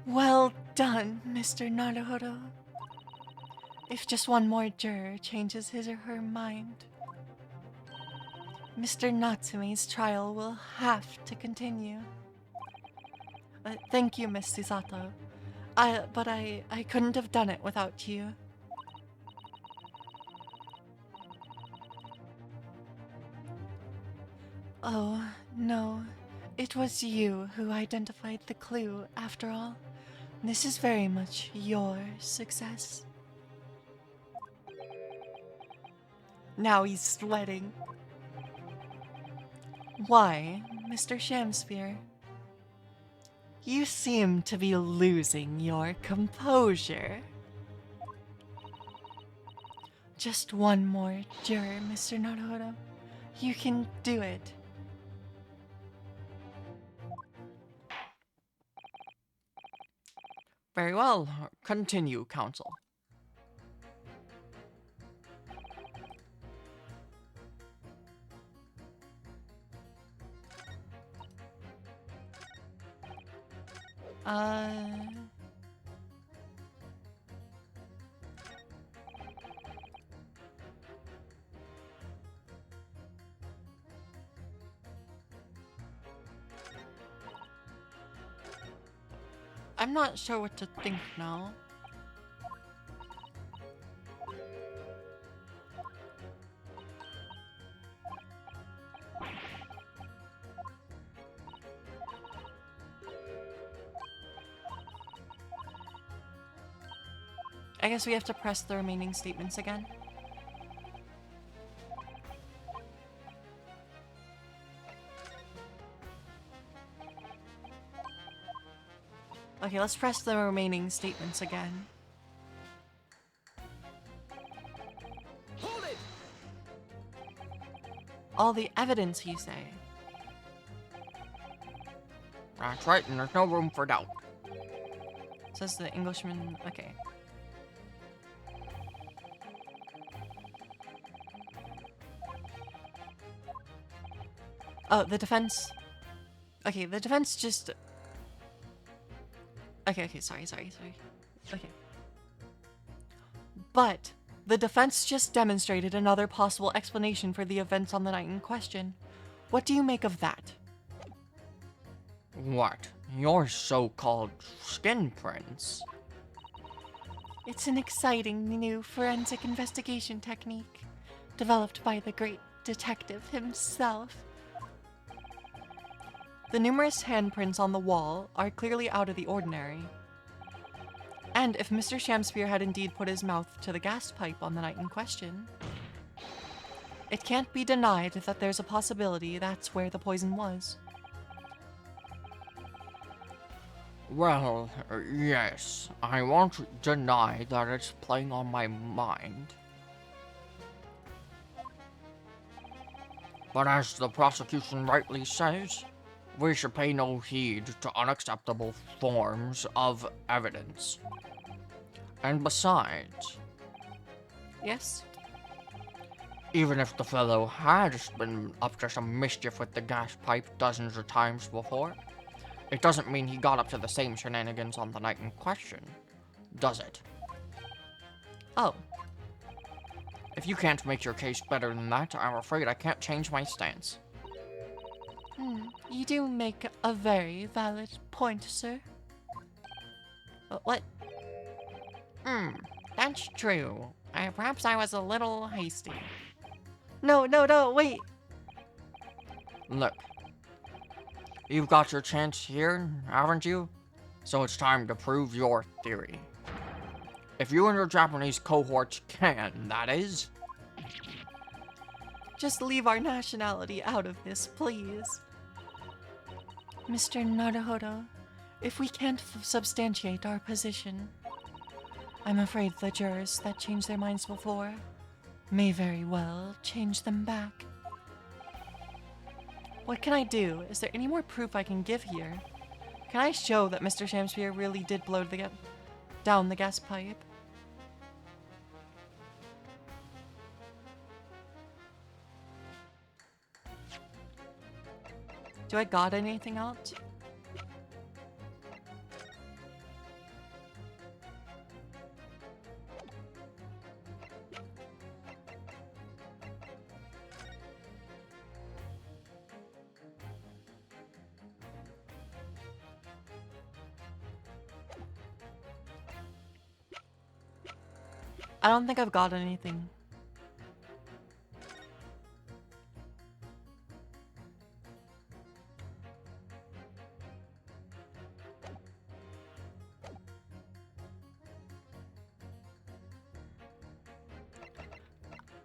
Speaker 1: well done, Mr. Naruhodo. If just one more juror changes his or her mind, Mr. Natsume's trial will have to continue. Thank you, Miss Susato. But I couldn't have done it without you. Oh, no. It was you who identified the clue, after all. This is very much your success. Now he's sweating. Why, Mr. Shamsphere? You seem to be losing your composure. Just one more juror, Mr. Naruhodo. You can do it.
Speaker 3: Very well. Continue, counsel.
Speaker 1: I'm not sure what to think now. I guess we have to press the remaining statements again. Okay, let's press the remaining statements again.
Speaker 2: Hold it!
Speaker 1: All the evidence, you say?
Speaker 3: That's right, and there's no room for doubt.
Speaker 1: Says the Englishman. Okay. Oh, the defense. Okay, the defense just. Okay, sorry. Okay. But the defense just demonstrated another possible explanation for the events on the night in question. What do you make of that?
Speaker 3: What? Your so-called skin prints?
Speaker 1: It's an exciting new forensic investigation technique developed by the great detective himself. The numerous handprints on the wall are clearly out of the ordinary. And if Mr. Shamspeare had indeed put his mouth to the gas pipe on the night in question, it can't be denied that there's a possibility that's where the poison was.
Speaker 3: Well, yes, I won't deny that it's playing on my mind. But as the prosecution rightly says, we should pay no heed to unacceptable forms of evidence. And besides,
Speaker 1: Yes?
Speaker 3: even if the fellow had been up to some mischief with the gas pipe dozens of times before, it doesn't mean he got up to the same shenanigans on the night in question, does it?
Speaker 1: Oh,
Speaker 3: If you can't make your case better than that, I'm afraid I can't change my stance.
Speaker 1: you do make a very valid point, sir. What?
Speaker 3: That's true. Perhaps I was a little hasty.
Speaker 1: No, wait!
Speaker 3: Look, you've got your chance here, haven't you? So it's time to prove your theory. If you and your Japanese cohorts can, that is.
Speaker 1: Just leave our nationality out of this, please. Mr. Naruhodo, if we can't substantiate our position, I'm afraid the jurors that changed their minds before may very well change them back. What can I do? Is there any more proof I can give here? Can I show that Mr. Shamspeare really did blow down the gas pipe? Do I got anything else? I don't think I've got anything.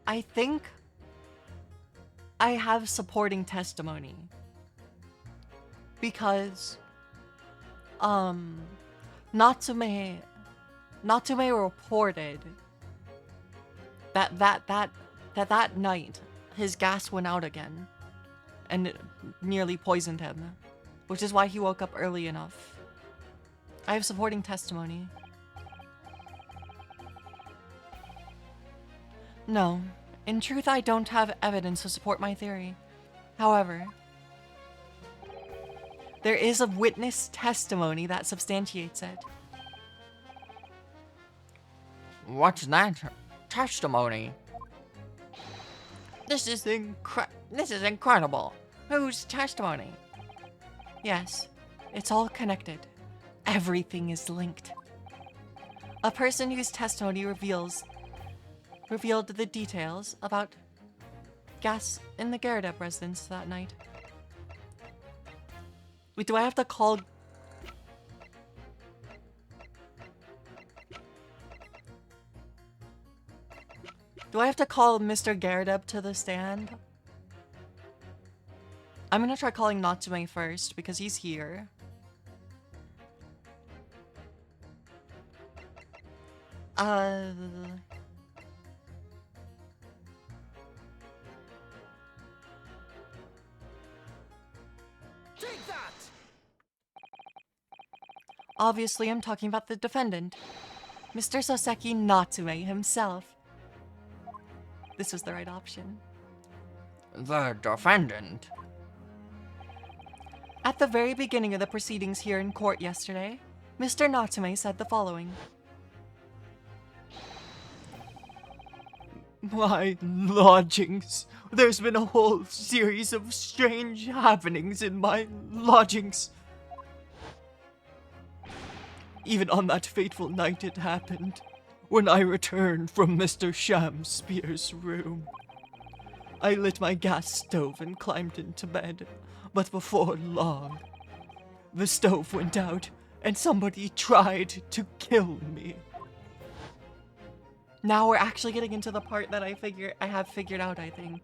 Speaker 1: I think I have supporting testimony because Natsume reported that night his gas went out again and it nearly poisoned him, which is why he woke up early enough. I have supporting testimony. No, in truth I don't have evidence to support my theory. However, there is a witness testimony that substantiates it.
Speaker 3: What's that? Testimony?
Speaker 1: This is incredible. Whose testimony? Yes, it's all connected. Everything is linked. A person whose testimony revealed the details about gas in the Garadeb residence that night. Wait, do I have to call... Do I have to call Mr. Garadeb to the stand? I'm gonna try calling Natsume first because he's here.
Speaker 2: Take that!
Speaker 1: Obviously, I'm talking about the defendant, Mr. Soseki Natsume himself. This was the right option.
Speaker 3: The defendant?
Speaker 1: At the very beginning of the proceedings here in court yesterday, Mr. Natsume said the following.
Speaker 3: My lodgings. There's been a whole series of strange happenings in my lodgings. Even on that fateful night it happened, when I returned from Mr. Shamspeare's room. I lit my gas stove and climbed into bed, but before long, the stove went out and somebody tried to kill me.
Speaker 1: Now we're actually getting into the part that I have figured out, I think.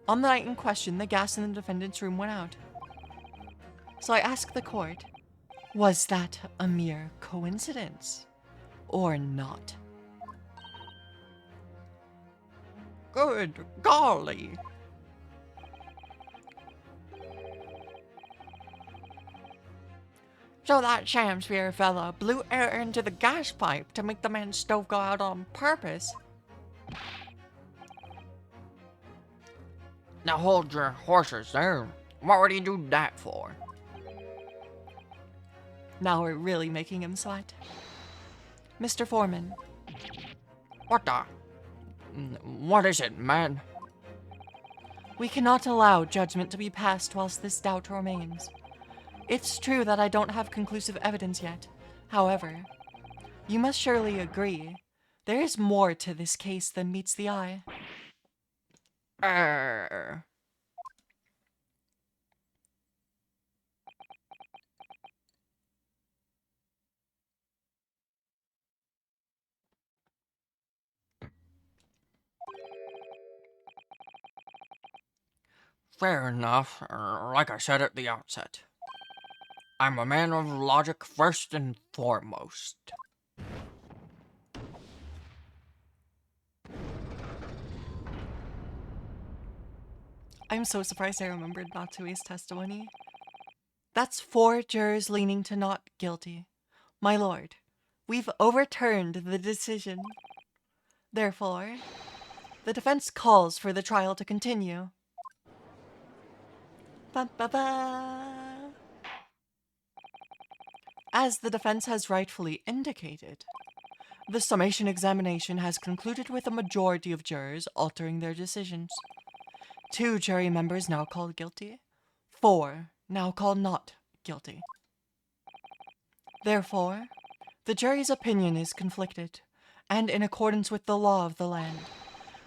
Speaker 1: On the night in question, the gas in the defendant's room went out. So I asked the court, was that a mere coincidence or not?
Speaker 3: Good golly!
Speaker 1: So that Shamspeare fella blew air into the gas pipe to make the man's stove go out on purpose.
Speaker 3: Now hold your horses there. What would he do that for?
Speaker 1: Now we're really making him sweat. Mr. Foreman,
Speaker 3: What the? What is it, man?
Speaker 1: we cannot allow judgment to be passed whilst this doubt remains. It's true that I don't have conclusive evidence yet. However, you must surely agree, there is more to this case than meets the eye.
Speaker 3: Fair enough. Like I said at the outset, I'm a man of logic first and foremost.
Speaker 1: I'm so surprised I remembered Natsue's testimony. That's 4 jurors leaning to not guilty. My lord, we've overturned the decision. Therefore, the defense calls for the trial to continue. Ba-ba-ba. As the defense has rightfully indicated, the summation examination has concluded with a majority of jurors altering their decisions. 2 jury members now called guilty, 4 now called not guilty. Therefore, the jury's opinion is conflicted, and in accordance with the law of the land,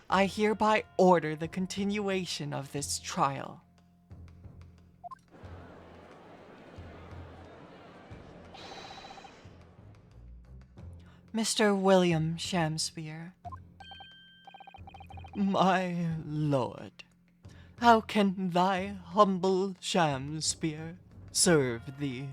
Speaker 1: I hereby order the continuation of this trial. Mr. William Shamspeare.
Speaker 3: My lord, how can thy humble Shamspeare serve thee?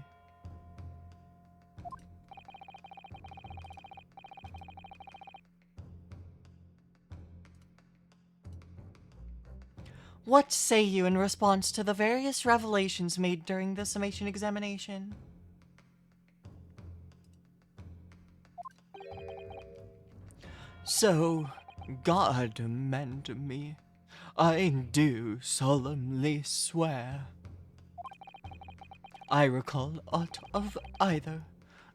Speaker 1: What say you in response to the various revelations made during the summation examination?
Speaker 3: So God mend me, I do solemnly swear. I recall aught of either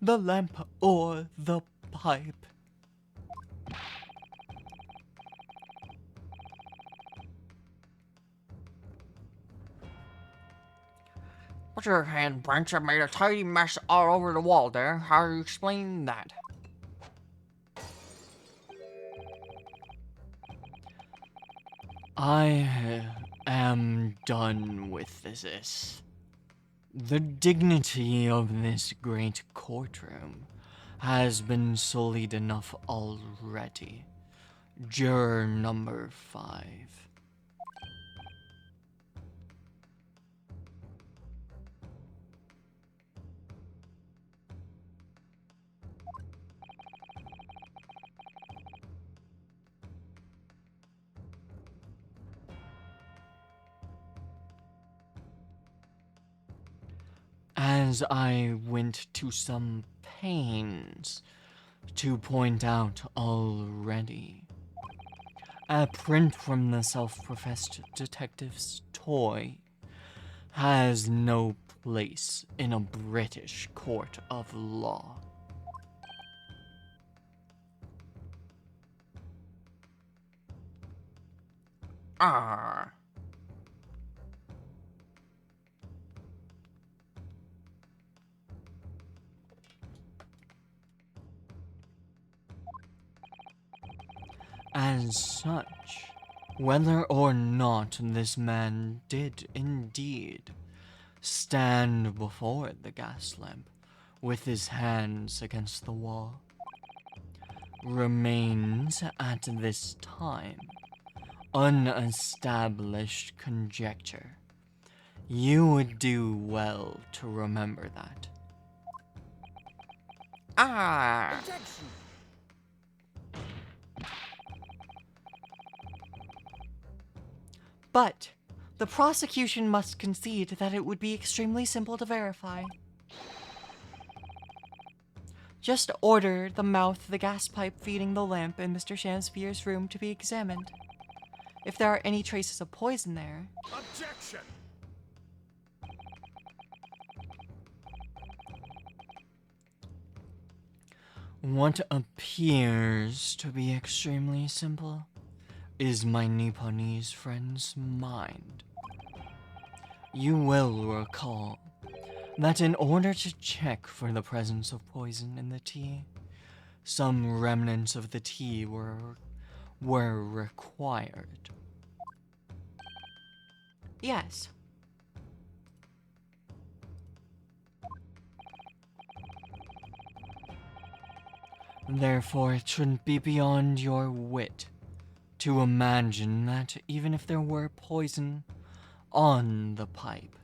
Speaker 3: the lamp or the pipe. What's your handprints have made a tidy mess all over the wall there. How do you explain that? I am done with this. The dignity of this great courtroom has been sullied enough already. Juror number 5. As I went to some pains to point out already, a print from the self-professed detective's toy has no place in a British court of law. Ah. As such, whether or not this man did indeed stand before the gas lamp with his hands against the wall remains at this time unestablished conjecture. You would do well to remember that. Ah!
Speaker 2: Objection!
Speaker 1: But the prosecution must concede that it would be extremely simple to verify. Just order the mouth of the gas pipe feeding the lamp in Mr. Shamspier's room to be examined. If there are any traces of poison there,
Speaker 2: Objection!
Speaker 3: What appears to be extremely simple is my Nipponese friend's mind. You will recall that in order to check for the presence of poison in the tea, some remnants of the tea were required.
Speaker 1: yes.
Speaker 3: Therefore, it shouldn't be beyond your wit to imagine that even if there were poison on the pipe,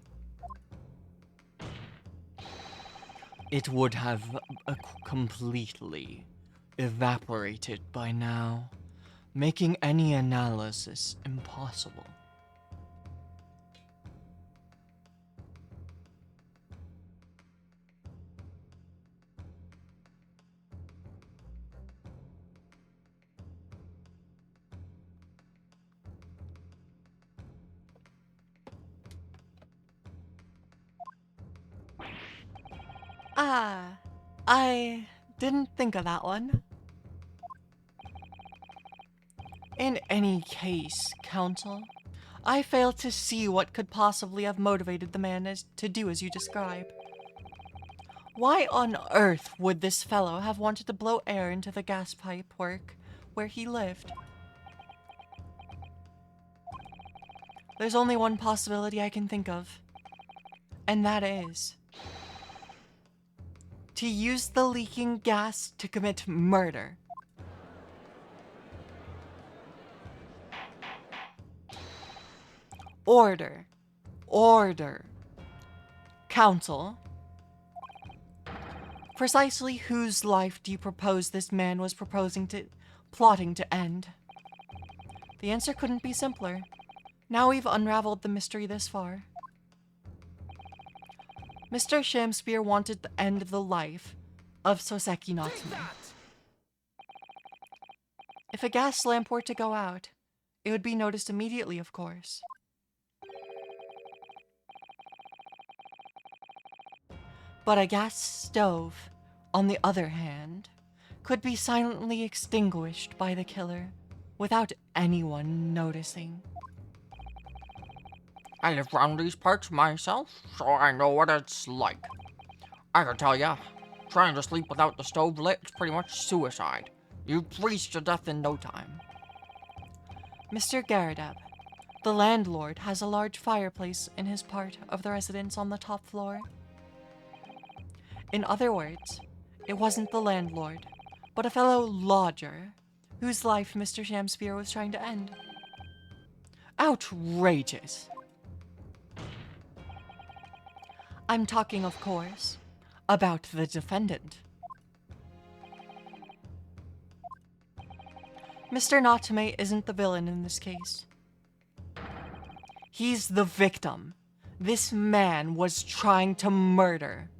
Speaker 3: it would have completely evaporated by now, making any analysis impossible.
Speaker 1: Ah, I didn't think of that one. In any case, Counsel, I fail to see what could possibly have motivated the man to do as you describe. Why on earth would this fellow have wanted to blow air into the gas pipe work where he lived? There's only one possibility I can think of, and that is to use the leaking gas to commit murder. Order. Order. Counsel. Precisely whose life do you propose this man was plotting to end? The answer couldn't be simpler. Now we've unraveled the mystery this far. Mr. Shamspear wanted to end the life of Soseki
Speaker 2: Take
Speaker 1: Natsume.
Speaker 2: that!
Speaker 1: If a gas lamp were to go out, it would be noticed immediately, of course. But a gas stove, on the other hand, could be silently extinguished by the killer without anyone noticing.
Speaker 5: I live round these parts myself, so I know what it's like. I can tell ya, trying to sleep without the stove lit is pretty much suicide. You'd freeze to death in no time.
Speaker 1: Mr. Garadab, the landlord, has a large fireplace in his part of the residence on the top floor. In other words, it wasn't the landlord, but a fellow lodger whose life Mr. Shamspear was trying to end. Outrageous! I'm talking, of course, about the defendant. Mr. Natsume isn't the villain in this case. He's the victim. This man was trying to murder.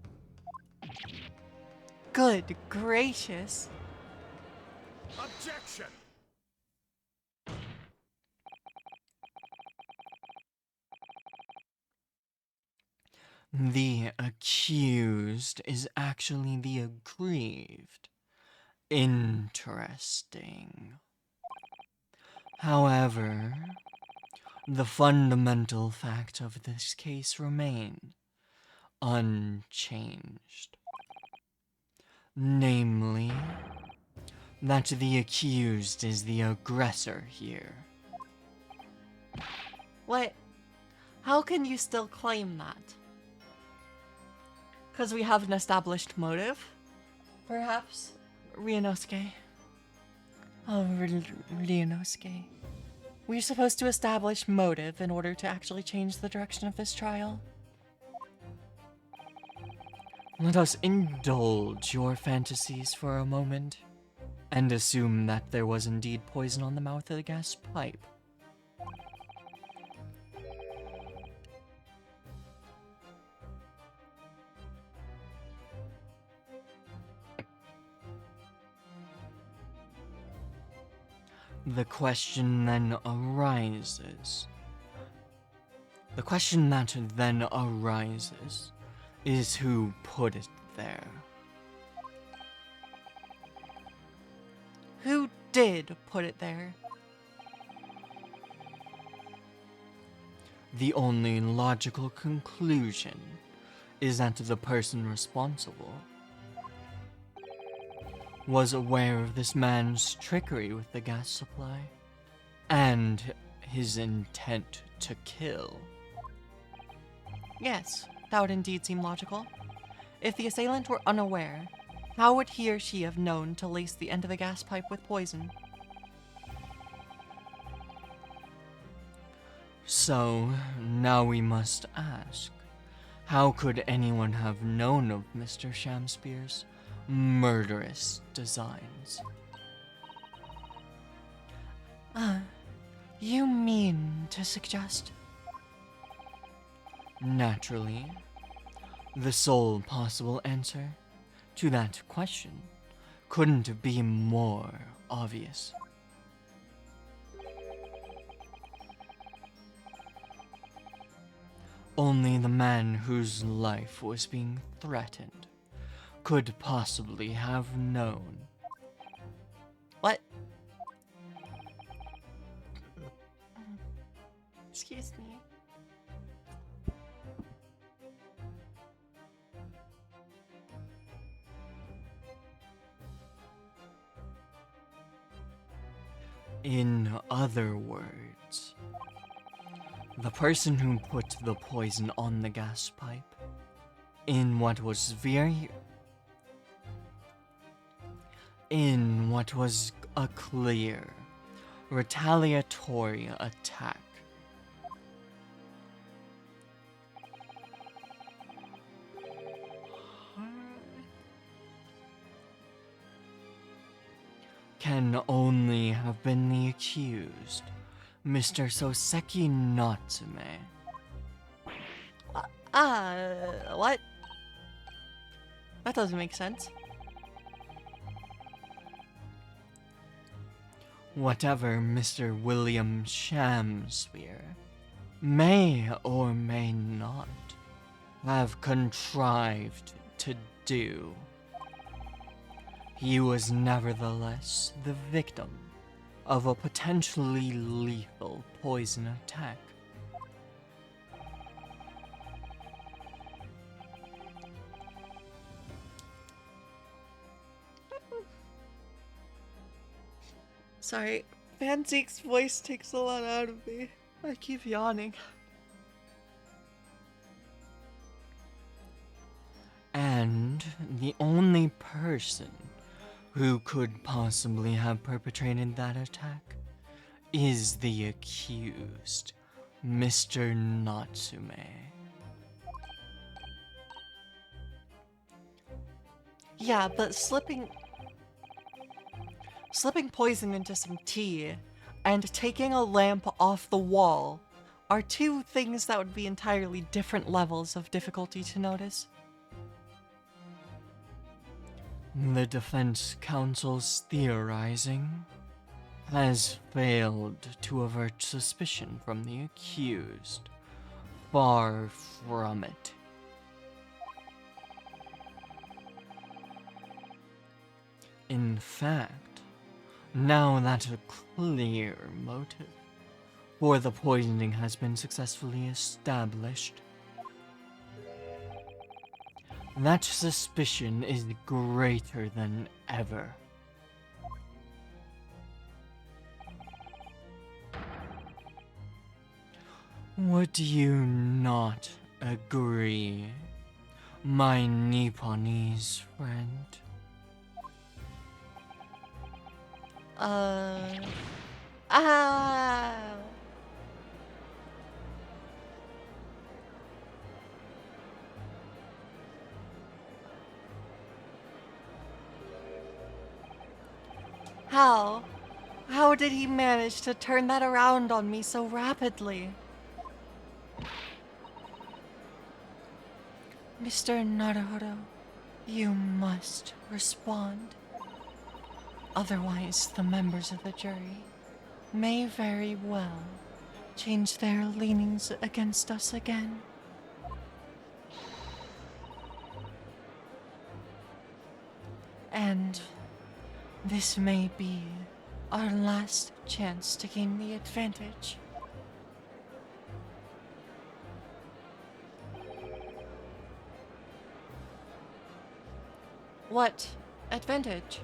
Speaker 1: Good gracious.
Speaker 2: Objection!
Speaker 3: The accused is actually the aggrieved. Interesting. However, the fundamental facts of this case remain unchanged. Namely, that the accused is the aggressor here.
Speaker 1: What? How can you still claim that? Because we have an established motive? Perhaps? Ryunosuke. Oh, Ryunosuke. We're supposed to establish motive in order to actually change the direction of this trial.
Speaker 3: Let us indulge your fantasies for a moment, and assume that there was indeed poison on the mouth of the gas pipe. The question then arises. The question that then arises is who put it there.
Speaker 1: Who did put it there?
Speaker 3: The only logical conclusion is that the person responsible was aware of this man's trickery with the gas supply and his intent to kill.
Speaker 1: Yes, that would indeed seem logical. If the assailant were unaware, how would he or she have known to lace the end of the gas pipe with poison?
Speaker 3: So, now we must ask, how could anyone have known of Mr. Shamspear's murderous designs?
Speaker 1: You mean to suggest?
Speaker 3: Naturally, the sole possible answer to that question couldn't be more obvious. Only the man whose life was being threatened could possibly have known.
Speaker 1: What? Excuse me.
Speaker 3: In other words, the person who put the poison on the gas pipe, in what was a clear, retaliatory attack, can only have been the accused, Mr. Soseki Natsume.
Speaker 1: What? That doesn't make sense.
Speaker 3: Whatever Mr. William Shamspear may or may not have contrived to do, he was nevertheless the victim of a potentially lethal poison attack.
Speaker 1: Sorry, Van Zeke's voice takes a lot out of me. I keep yawning.
Speaker 3: And the only person who could possibly have perpetrated that attack is the accused, Mr. Natsume.
Speaker 1: Yeah, but slipping poison into some tea and taking a lamp off the wall are two things that would be entirely different levels of difficulty to notice.
Speaker 3: The defense counsel's theorizing has failed to avert suspicion from the accused. Far from it. In fact, now that a clear motive for the poisoning has been successfully established, that suspicion is greater than ever. Would you not agree, my Nipponese friend?
Speaker 1: Ah. How? How did he manage to turn that around on me so rapidly? Mr. Naruhodo, you must respond. Otherwise, the members of the jury may very well change their leanings against us again. And this may be our last chance to gain the advantage. What advantage?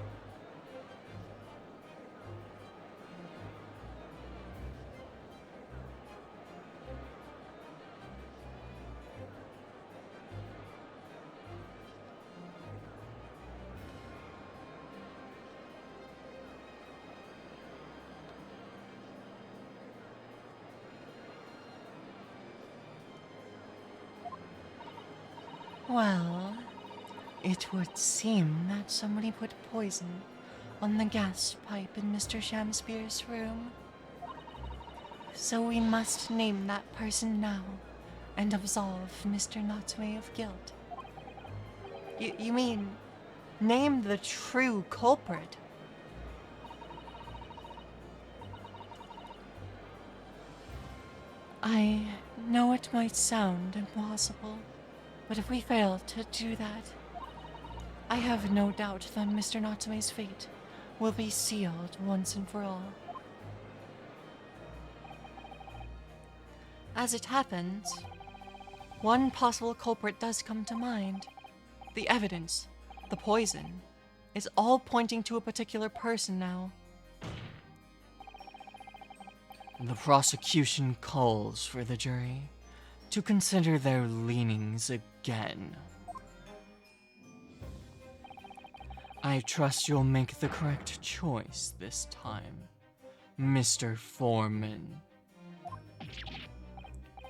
Speaker 1: Well, it would seem that somebody put poison on the gas pipe in Mr. Shamspeare's room. So we must name that person now and absolve Mr. Natsume of guilt. You mean, name the true culprit? I know it might sound impossible, but if we fail to do that, I have no doubt that Mr. Natsume's fate will be sealed once and for all. As it happens, one possible culprit does come to mind. The evidence, the poison, is all pointing to a particular person now.
Speaker 3: The prosecution calls for the jury to consider their leanings again. I trust you'll make the correct choice this time, Mr. Foreman.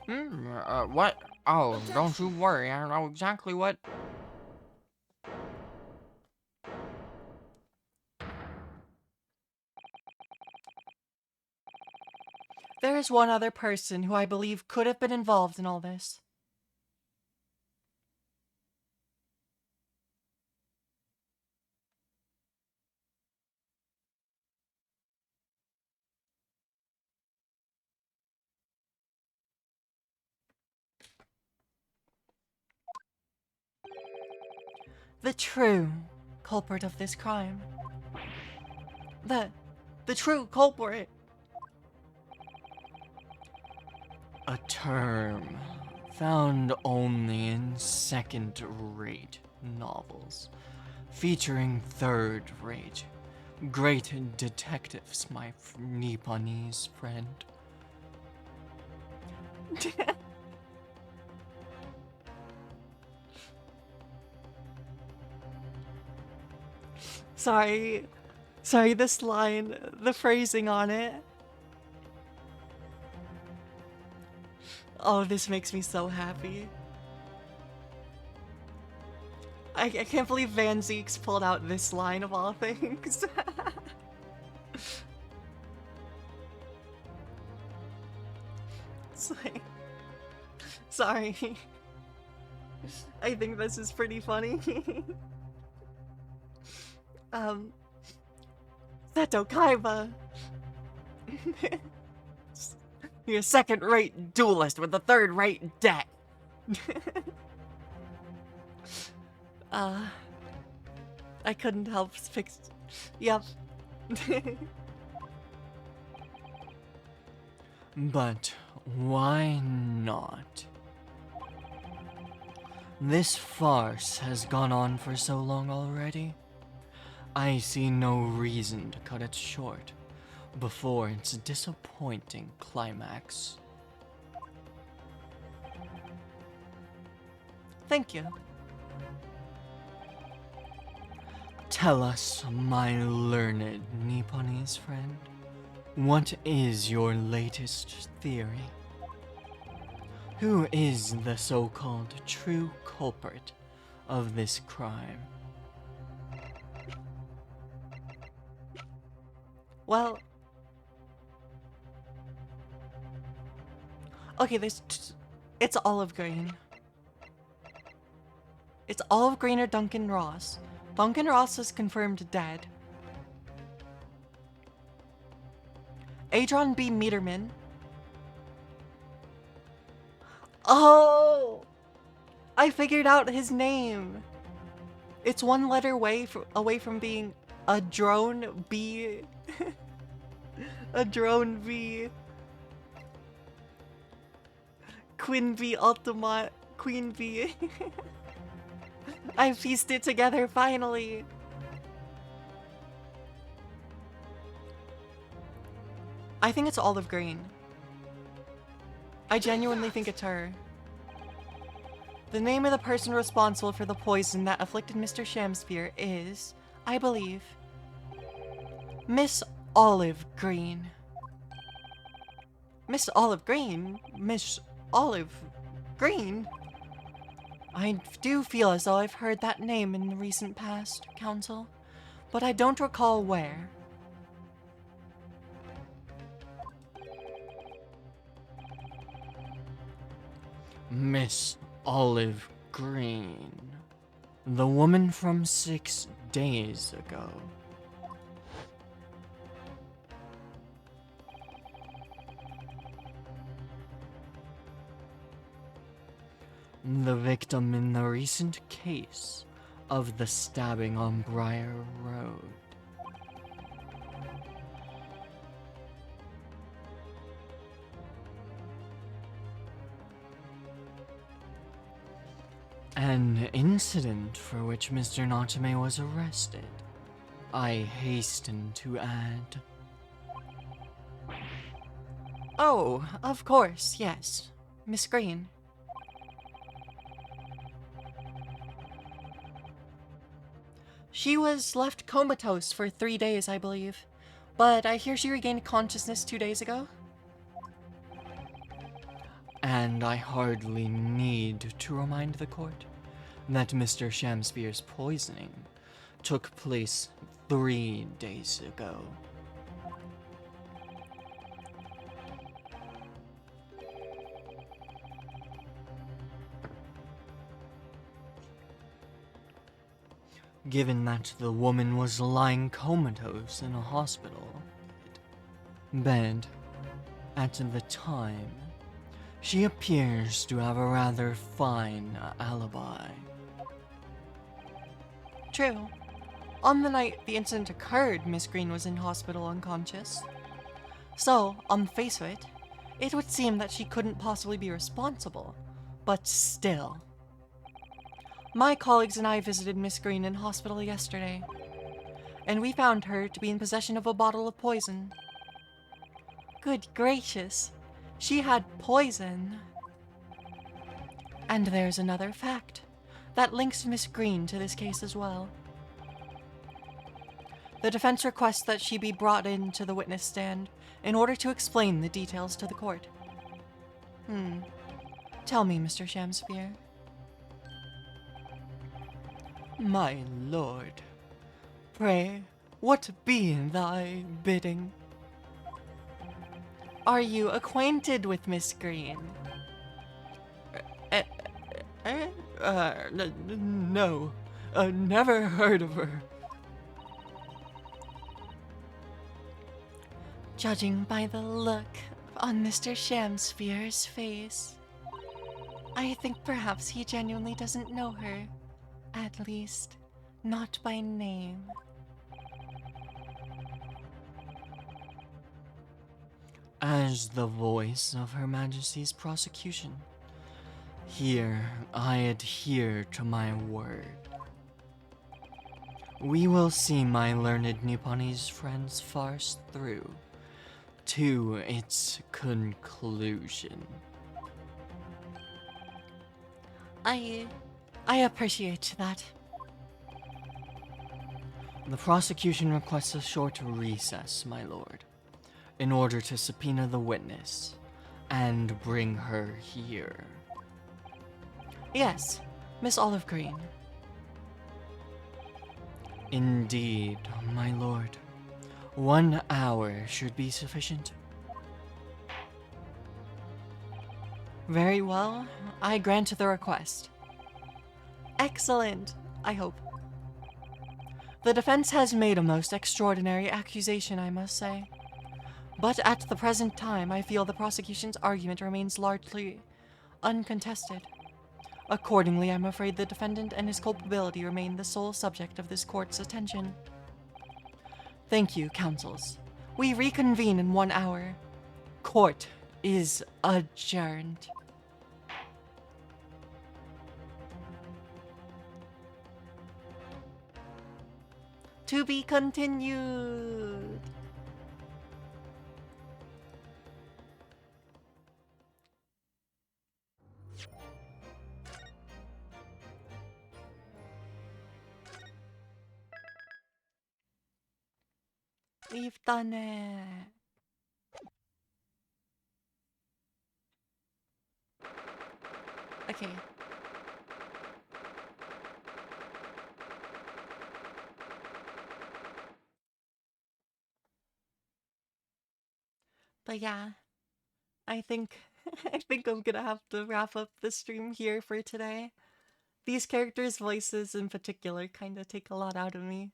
Speaker 5: What? Oh, don't you worry, I know exactly what...
Speaker 1: There is one other person who I believe could have been involved in all this. The true culprit of this crime. The true culprit.
Speaker 3: A term found only in second-rate novels, featuring third-rate, great detectives, my Nipponese friend.
Speaker 1: Sorry, this line, the phrasing on it. Oh, this makes me so happy. I can't believe Van Zeeks pulled out this line of all things. It's like, sorry. I think this is pretty funny. Seto Kaiba. You're a second-rate duelist with a third-rate deck. I couldn't help Yep.
Speaker 3: But why not? This farce has gone on for so long already. I see no reason to cut it short before its disappointing climax.
Speaker 1: Thank you.
Speaker 3: Tell us, my learned Nipponese friend, what is your latest theory? Who is the so-called true culprit of this crime?
Speaker 1: Well, okay, it's Olive Green. It's Olive Green or Duncan Ross. Duncan Ross is confirmed dead. Adron B. Meterman. Oh! I figured out his name. It's one letter away from being a drone B. A drone V. Queen V Ultimate. Queen V. I pieced it together finally. I think it's Olive Green. I genuinely think it's her. The name of the person responsible for the poison that afflicted Mr. Shamsphere is, I believe, Miss Olive Green. Miss Olive Green? Miss Olive Green? I do feel as though I've heard that name in the recent past, Council, but I don't recall where.
Speaker 3: Miss Olive Green. The woman from 6 days ago. The victim in the recent case of the stabbing on Briar Road. An incident for which Mr. Natsume was arrested, I hasten to add.
Speaker 1: Oh, of course, yes. Miss Green. She was left comatose for 3 days, I believe. But I hear she regained consciousness 2 days ago.
Speaker 3: And I hardly need to remind the court that Mr. Shamsphere's poisoning took place 3 days ago. Given that the woman was lying comatose in a hospital bed at the time, she appears to have a rather fine alibi.
Speaker 1: True. On the night the incident occurred, Miss Green was in hospital unconscious. So, on the face of it, it would seem that she couldn't possibly be responsible. But still. My colleagues and I visited Miss Green in hospital yesterday, and we found her to be in possession of a bottle of poison. Good gracious, she had poison. And there's another fact that links Miss Green to this case as well. The defense requests that she be brought in to the witness stand in order to explain the details to the court. Tell me, Mr. Shamsphere.
Speaker 3: My lord,
Speaker 1: Pray, what be thy bidding? Are you acquainted with Miss Green?
Speaker 3: no, never heard of her.
Speaker 1: Judging by the look on Mr. Shamsphere's face, I think perhaps he genuinely doesn't know her. At least, not by name.
Speaker 3: as the voice of Her Majesty's prosecution, here I adhere to my word. We will see my learned Nipponese friend's farce through to its conclusion.
Speaker 1: I appreciate that.
Speaker 3: The prosecution requests a short recess, my lord, in order to subpoena the witness and bring her here.
Speaker 1: Yes, Miss Olive Green.
Speaker 3: Indeed, my lord. 1 hour should be sufficient.
Speaker 1: Very well, I grant the request. Excellent, I hope. The defense has made a most extraordinary accusation, I must say. But at the present time, I feel the prosecution's argument remains largely uncontested. Accordingly, I'm afraid the defendant and his culpability remain the sole subject of this court's attention. Thank you, counsels. We reconvene in 1 hour. Court is adjourned. To be continued. We've done it. Okay. But yeah, I think I think I'm gonna have to wrap up the stream here for today. These characters' voices in particular kind of take a lot out of me,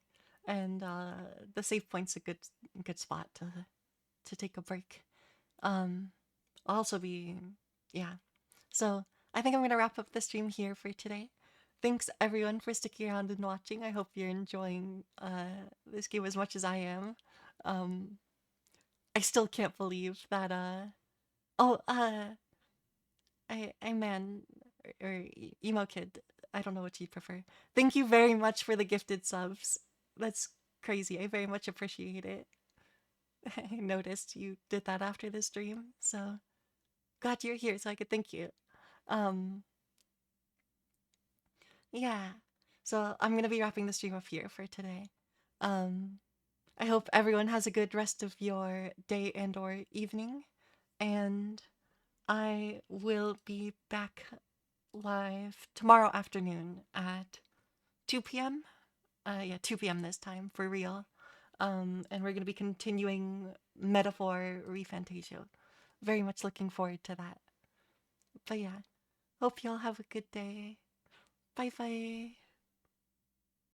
Speaker 1: and the save point's a good spot to take a break. I'll also be yeah. So I think I'm gonna wrap up the stream here for today. Thanks everyone for sticking around and watching. I hope you're enjoying this game as much as I am. I still can't believe that oh I man or emo kid. I don't know what you prefer. Thank you very much for the gifted subs. That's crazy. I very much appreciate it. I noticed you did that after the stream, so glad you're here so I could thank you. Um yeah. So I'm gonna be wrapping the stream up here for today. Um I hope everyone has a good rest of your day and or evening, and I will be back live tomorrow afternoon at 2 p.m. Yeah, 2 p.m. this time for real. And we're gonna be continuing Metaphor ReFantasio. Very much looking forward to that. But yeah, hope y'all have a good day. Bye bye.